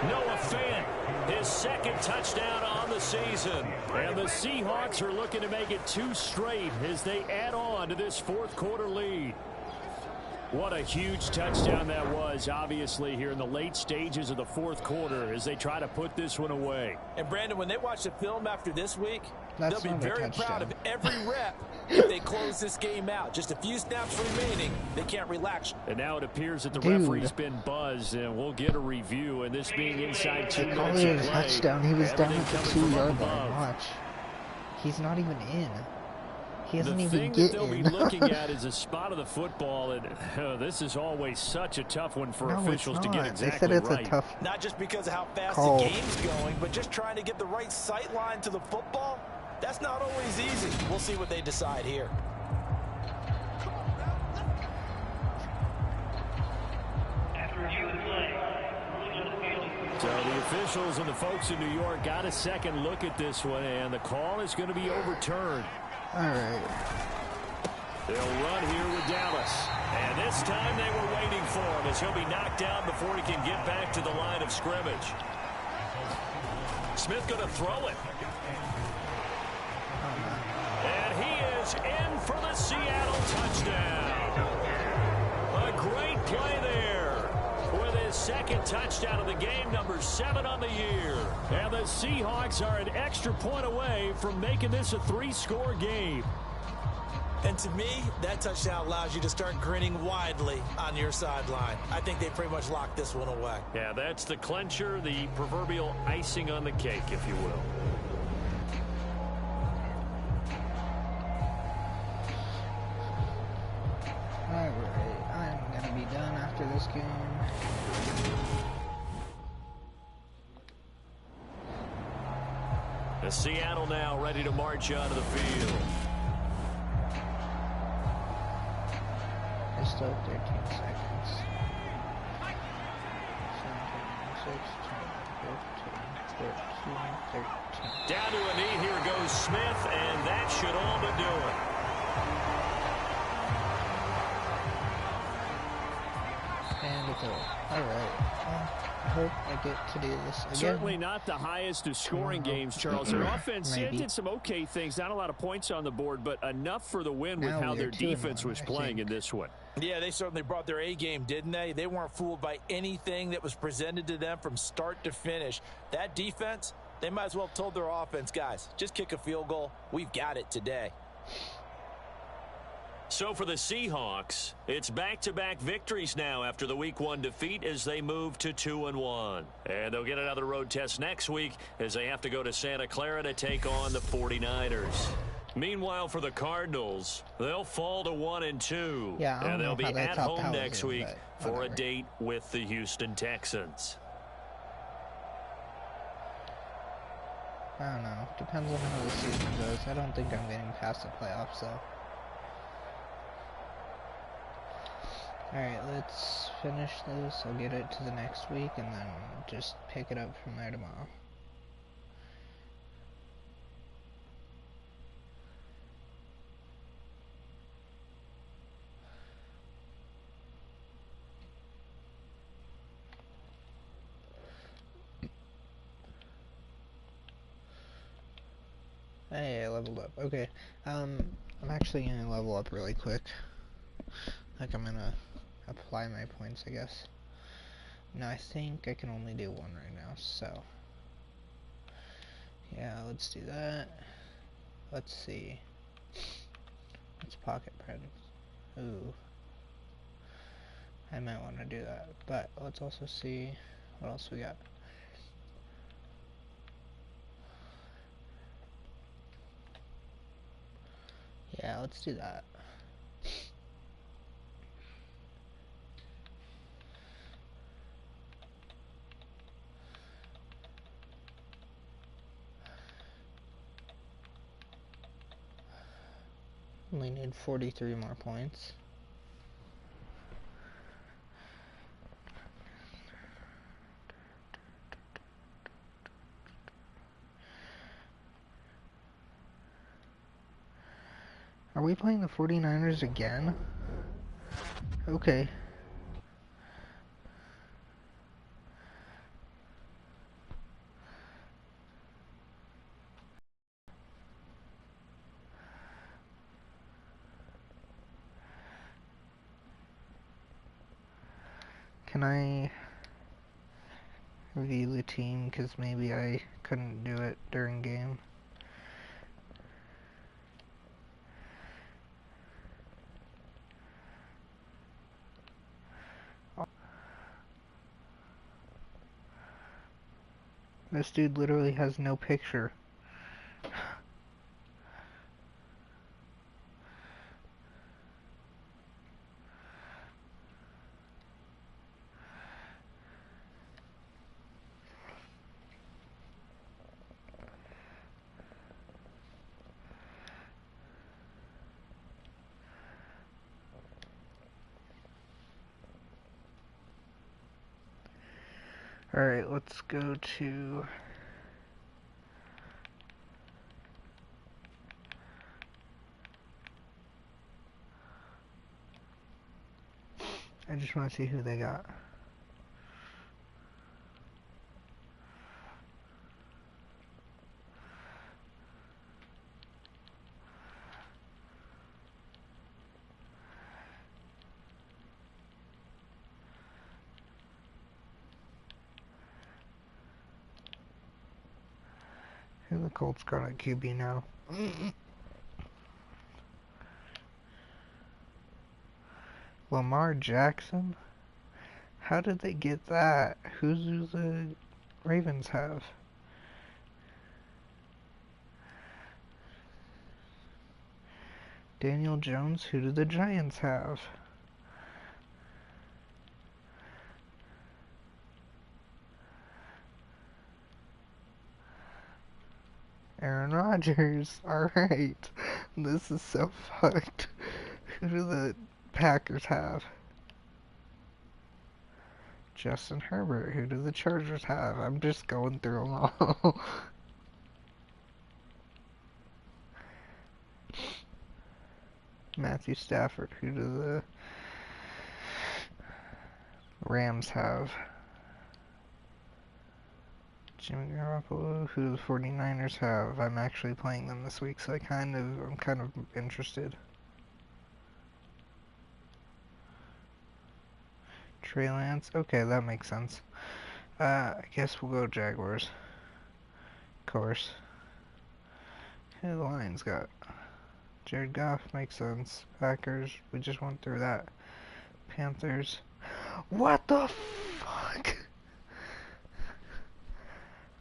Noah Fant, his second touchdown on the season. And the Seahawks are looking to make it 2 straight as they add on to this fourth quarter lead. What a huge touchdown that was, obviously, here in the late stages of the fourth quarter as they try to put this one away. And, Brandon, when they watch the film after this week, they'll be very proud of every rep if they close this game out. Just a few snaps remaining. They can't relax. And now it appears that the referee's been buzzed, and we'll get a review. And this being inside 2 minutes of play. Touchdown. He was down at the 2-yard line. Watch. He's not even in. He hasn't even get in. The thing that they'll be looking at is a spot of the football, and this is always such a tough one for officials to get exactly they said it's right. A tough Not just because of how fast call. The game's going, but just trying to get the right sight line to the football. That's not always easy. We'll see what they decide here. So the officials and the folks in New York got a second look at this one, and the call is going to be overturned. All right. They'll run here with Dallas. And this time they were waiting for him as he'll be knocked down before he can get back to the line of scrimmage. Smith going to throw it. And he is in for the Seattle touchdown. A great play there with his second touchdown of the game, number 7 on the year. And the Seahawks are an extra point away from making this a 3-score game. And to me, that touchdown allows you to start grinning widely on your sideline. I think they pretty much locked this one away. Yeah, that's the clincher, the proverbial icing on the cake, if you will. Alright, I'm going to be done after this game. The Seattle now ready to march onto the field. It's still 13 seconds. 17, 16, 15, 13. Down to a knee, here goes Smith, and that should all but do it. And it's over. Alright. I hope I get to do this again. Certainly not the highest of scoring games, Charles. Their offense did some okay things. Not a lot of points on the board, but enough for the win with how their defense was playing in this one. Yeah, they certainly brought their A game, didn't they? They weren't fooled by anything that was presented to them from start to finish. That defense, they might as well have told their offense, guys, just kick a field goal. We've got it today. So for the Seahawks, it's back-to-back victories now after the Week 1 defeat as they move to 2-1. And they'll get another road test next week as they have to go to Santa Clara to take on the 49ers. Meanwhile, for the Cardinals, they'll fall to 1-2. Yeah, and they'll be at home next week for a date with the Houston Texans. I don't know. Depends on how the season goes. I don't think I'm getting past the playoffs, though. Alright, let's finish this. I'll get it to the next week and then just pick it up from there tomorrow. Hey, I leveled up. Okay. I'm actually gonna level up really quick. Like, I'm gonna apply my points, I guess. No, I think I can only do one right now, so yeah, let's do that. Let's see. Let's pocket print. Ooh, I might want to do that, but let's also see what else we got. Yeah, let's do that. Only need 43 more points. Are we playing the 49ers again? Okay. Can I view the team? Because maybe I couldn't do it during game. This dude literally has no picture. Alright, let's go to... I just want to see who they got. Who the Colts got at QB now? Lamar Jackson? How did they get that? Who do the Ravens have? Daniel Jones? Who do the Giants have? Aaron Rodgers. Alright. This is so fucked. Who do the Packers have? Justin Herbert. Who do the Chargers have? I'm just going through them all. Matthew Stafford. Who do the Rams have? Jimmy Garoppolo. Who do the 49ers have? I'm actually playing them this week, so I'm kind of interested. Trey Lance. Okay, that makes sense. I guess we'll go Jaguars. Of course. Who the Lions got? Jared Goff. Makes sense. Packers. We just went through that. Panthers. What the fuck?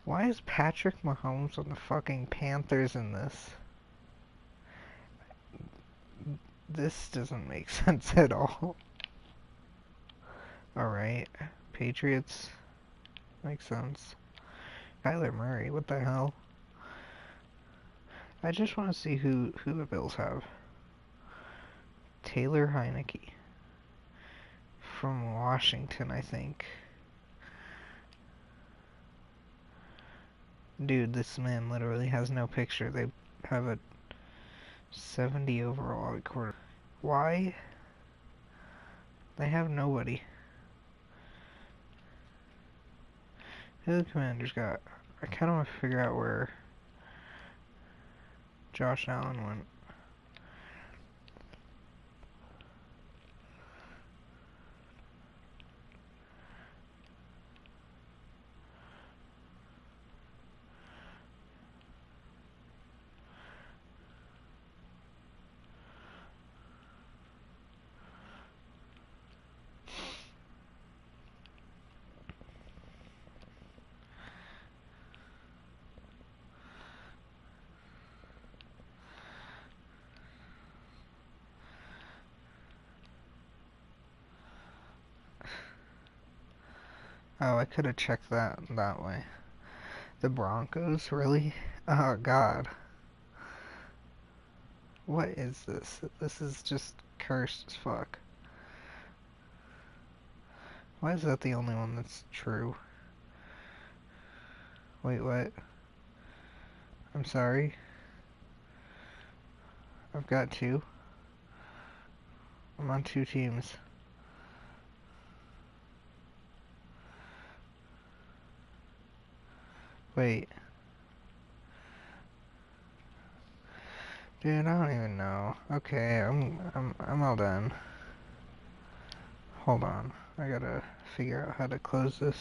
Why is Patrick Mahomes on the fucking Panthers in this? This doesn't make sense at all. Alright. Patriots. Makes sense. Kyler Murray, what the hell? I just want to see who the Bills have. Taylor Heineke. From Washington, I think. Dude, this man literally has no picture. They have a 70 overall at quarter. Why? They have nobody. Who the Commanders got? I kind of want to figure out where Josh Allen went. Oh, I could have checked that way. The Broncos? Really? Oh, God. What is this? This is just cursed as fuck. Why is that the only one that's true? Wait, what? I'm sorry? I've got 2. I'm on 2 teams. Wait. Dude, I don't even know. Okay, I'm all done. Hold on. I gotta figure out how to close this.